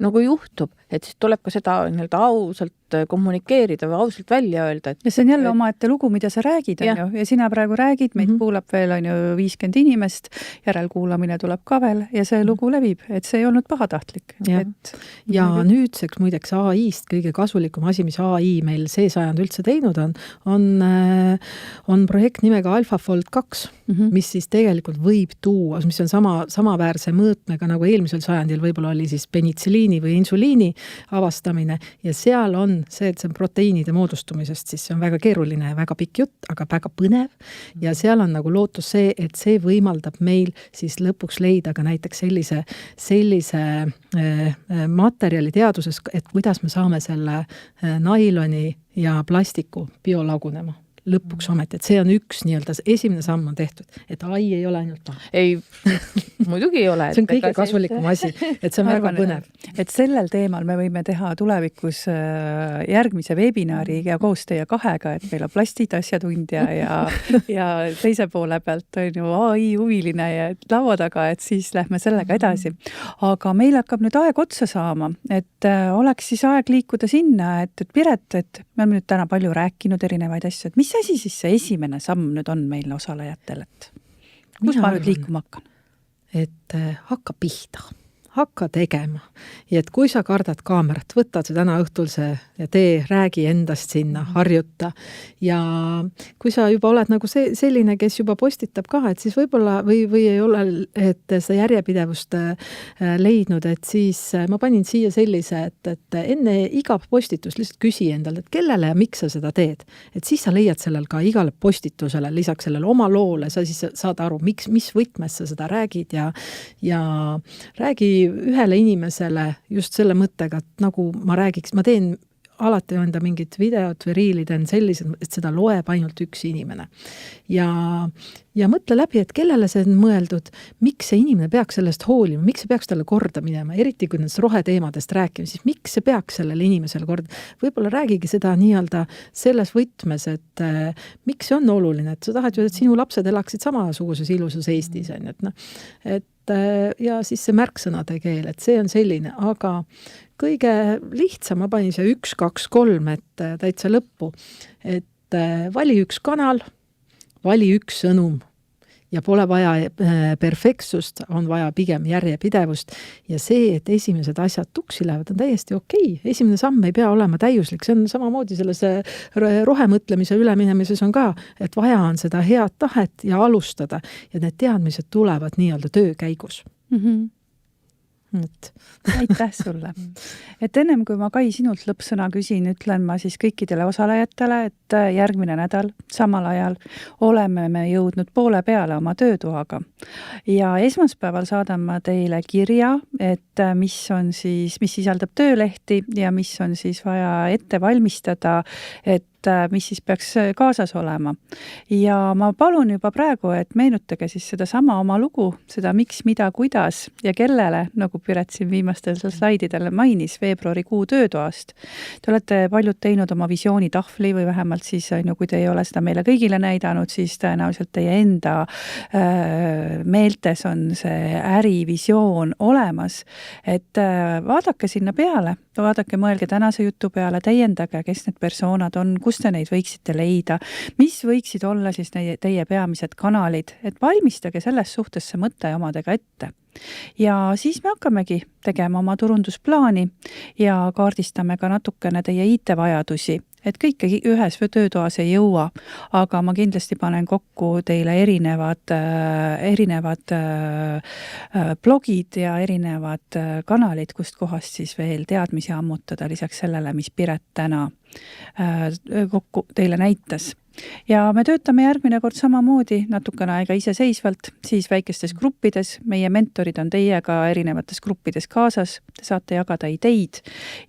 nagu juhtub, et siis tuleb ka seda nii-öelda ausalt kommunikeerida või ausalt välja öelda. Ja see on jälle omaette lugu, mida sa räägid, on ju, ja sina praegu räägid, meid kuulab veel on ju 50 inimest, järelkuulamine tuleb ka veel ja see lugu levib, et see ei olnud pahatahtlik. Ja nüüdseks muideks AI-st kõige kasulikum asi, mis AI meil see sajand üldse teinud on projekt nimega AlphaFold 2, mis siis tegelikult võib tuua, mis on samaväärse mõõtmega nagu eelmisel sajandil võib-olla oli siis penitsiliini või insuliini avastamine ja seal on see, et see on proteiinide moodustumisest, siis see on väga keeruline ja väga pikk jutt, aga väga põnev ja seal on nagu lootus see, et see võimaldab meil siis lõpuks leida ka näiteks sellise materjali teaduses, et kuidas me saame selle nailoni ja plastiku biolagunema. Lõpuks ometi, et see on üks nii-öelda esimene samm on tehtud, et AI ei ole ainult paha. Ei, muidugi ei ole. See on kõige kasulikum asi, et see on väga põnev. Et sellel teemal me võime teha tulevikus järgmise webinaari ja koos teie kahega, et meil on plastid asjatundja ja teise poole pealt on ju AI huviline ja laua taga, et siis lähme sellega edasi. Aga meil hakkab nüüd aeg otsa saama, et oleks siis aeg liikuda sinna, et Piret, et me oleme nüüd täna palju rääkinud erinevaid asju, et mis asi siis see esimene samm nüüd on meil osalejatel, et kus ma nüüd liikuma hakkan? Et hakka pihta, hakka tegema. Ja et kui sa kardad kaamerat, võtad see täna õhtul see ja räägi endast sinna, harjuta. Ja kui sa juba oled nagu selline, kes juba postitab ka, et siis võib-olla või ei ole, et seda järjepidevust leidnud, et siis ma panin siia sellise, et enne iga postitus lihtsalt küsi endale, et kellele ja miks sa seda teed. Et siis sa leiad sellel ka igale postitusele, lisaks sellele oma loole, sa siis saad aru, mis võtmes sa seda räägid ja räägi ühele inimesele just selle mõttega, et nagu ma räägiks, ma teen alati enda mingit videot või riilid on sellised, et seda loeb ainult üks inimene. Ja mõtle läbi, et kellele see on mõeldud, miks see inimene peaks sellest hoolima, miks see peaks talle korda minema, eriti kui nendest roheteemadest rääkima, siis miks see peaks sellele inimesele korda. Võib-olla räägigi seda nii-öelda selles võtmes, et miks see on oluline, et sa tahad ju, et sinu lapsed elaksid samasuguses ilusas Eestis, ja siis see märksõnade keel, et see on selline, aga kõige lihtsam, ma panin see 1, 2, 3, et täitsa lõppu, et vali üks kanal, vali üks sõnum ja pole vaja perfektsust, on vaja pigem järjepidevust ja see, et esimesed asjad tuksi lähevad, on täiesti okei. Esimene samm ei pea olema täiuslik, see on samamoodi selles rohemõtlemise üleminemises on ka, et vaja on seda head tahet ja alustada ja need teadmised tulevad nii-öelda töö käigus. Aitäh sulle. Et ennem kui ma Kai sinult lõppsõna küsin, ütlen ma siis kõikidele osalejatele, et järgmine nädal samal ajal oleme me jõudnud poole peale oma töötoaga. Ja esmaspäeval saadan ma teile kirja, et mis sisaldab töölehti ja mis on siis vaja ette valmistada, et mis siis peaks kaasas olema. Ja ma palun juba praegu, et meenutage siis seda sama oma lugu, seda miks, mida, kuidas ja kellele, nagu Piret siin viimastel slaididel mainis, veebruarikuu töötoast. Te olete paljud teinud oma visioonitahvli või vähemalt siis, kui te ei ole seda meile kõigile näidanud, siis tõenäoliselt teie enda meeltes on see ärivisioon olemas. Et vaadake sinna peale, vaadake, mõelge tänase jutu peale, täiendage, kes need persoonad on, kus te neid võiksite leida, mis võiksid olla siis teie peamised kanalid, et valmistage selles suhtes see mõte omadega ette. Ja siis me hakkamegi tegema oma turundusplaani ja kaardistame ka natukene teie IT-vajadusi et kõike ühes töötoas ei jõua, aga ma kindlasti panen kokku teile erinevad blogid ja erinevad kanalid, kust kohast siis veel teadmisi ammutada, lisaks sellele, mis Piret täna kokku teile näitas. Ja me töötame järgmine kord samamoodi natukene aega iseseisvalt, siis väikestes gruppides, meie mentorid on teiega erinevates gruppides kaasas, te saate jagada ideid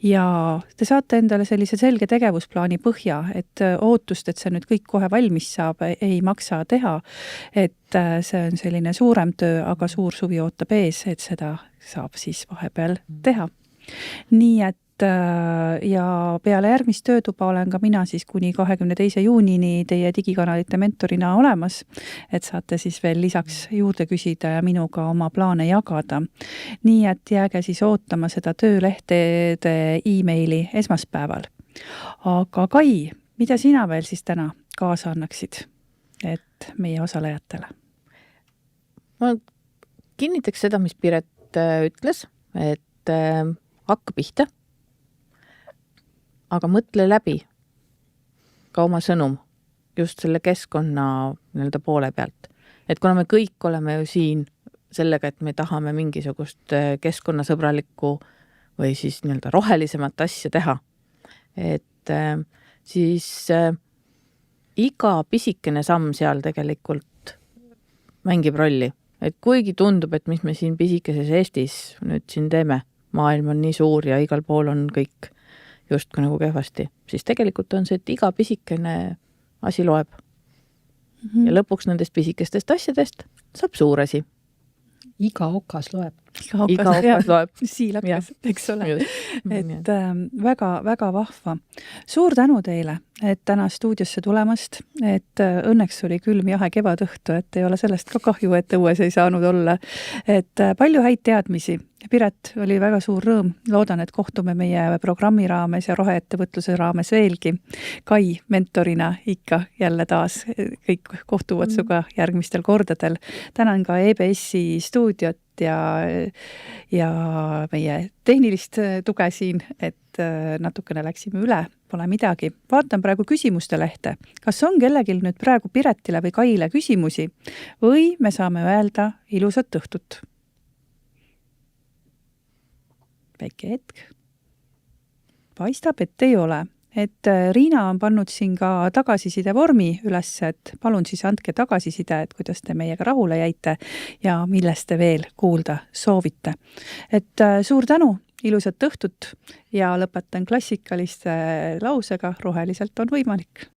ja te saate endale sellise selge tegevusplaani põhja, et ootust, et see nüüd kõik kohe valmis saab, ei maksa teha, et see on selline suurem töö, aga suur suvi ootab ees, et seda saab siis vahepeal teha. Nii et ja peale järgmist töötuba olen ka mina siis kuni 22. juunini teie digikanalite mentorina olemas, et saate siis veel lisaks juurde küsida ja minuga oma plaane jagada. Nii et jääge siis ootama seda töölehtede e-maili esmaspäeval. Aga Kai, mida sina veel siis täna kaasa annaksid, et meie osalejatele? Ma kinnitaks seda, mis Piret ütles, et hakka pihta, aga mõtle läbi ka oma sõnum just selle keskkonna poole pealt. Et kuna me kõik oleme ju siin sellega, et me tahame mingisugust keskkonnasõbralikku või siis rohelisemat asja teha, et siis iga pisikene samm seal tegelikult mängib rolli. Et kuigi tundub, et mis me siin pisikeses Eestis nüüd siin teeme, maailm on nii suur ja igal pool on kõik justkui nagu kehvasti, siis tegelikult on see, et iga pisikene asi loeb. Ja lõpuks nendest pisikestest asjadest saab suur asi. Iga okas loeb. Iga okas loeb. Siilakas, eks ole. Et väga vahva. Suur tänu teile, et täna stuudiosse tulemast, et õnneks oli külm jahe kevadõhtu, et ei ole sellest ka kahju, et õues ei saanud olla. Et palju häid teadmisi. Piret, oli väga suur rõõm. Loodan, et kohtume meie programmi raames ja roheettevõtluse raames veelgi. Kai mentorina ikka jälle taas kõik kohtuvad suga järgmistel kordadel. Tänan ka EBS-i stuudiot ja meie tehnilist tuge siin, et natukene läksime üle, pole midagi. Vaatan praegu küsimuste lehte. Kas on kellelgi nüüd praegu Piretile või Kaile küsimusi või me saame öelda ilusat õhtut? Väike hetk. Paistab, et ei ole. Et Riina on pannud siin ka tagasiside vormi üles, et palun siis andke tagasiside, et kuidas te meiega rahule jäite ja millest te veel kuulda soovite. Et suur tänu, ilusat õhtut ja lõpetan klassikaliste lausega, roheliselt on võimalik.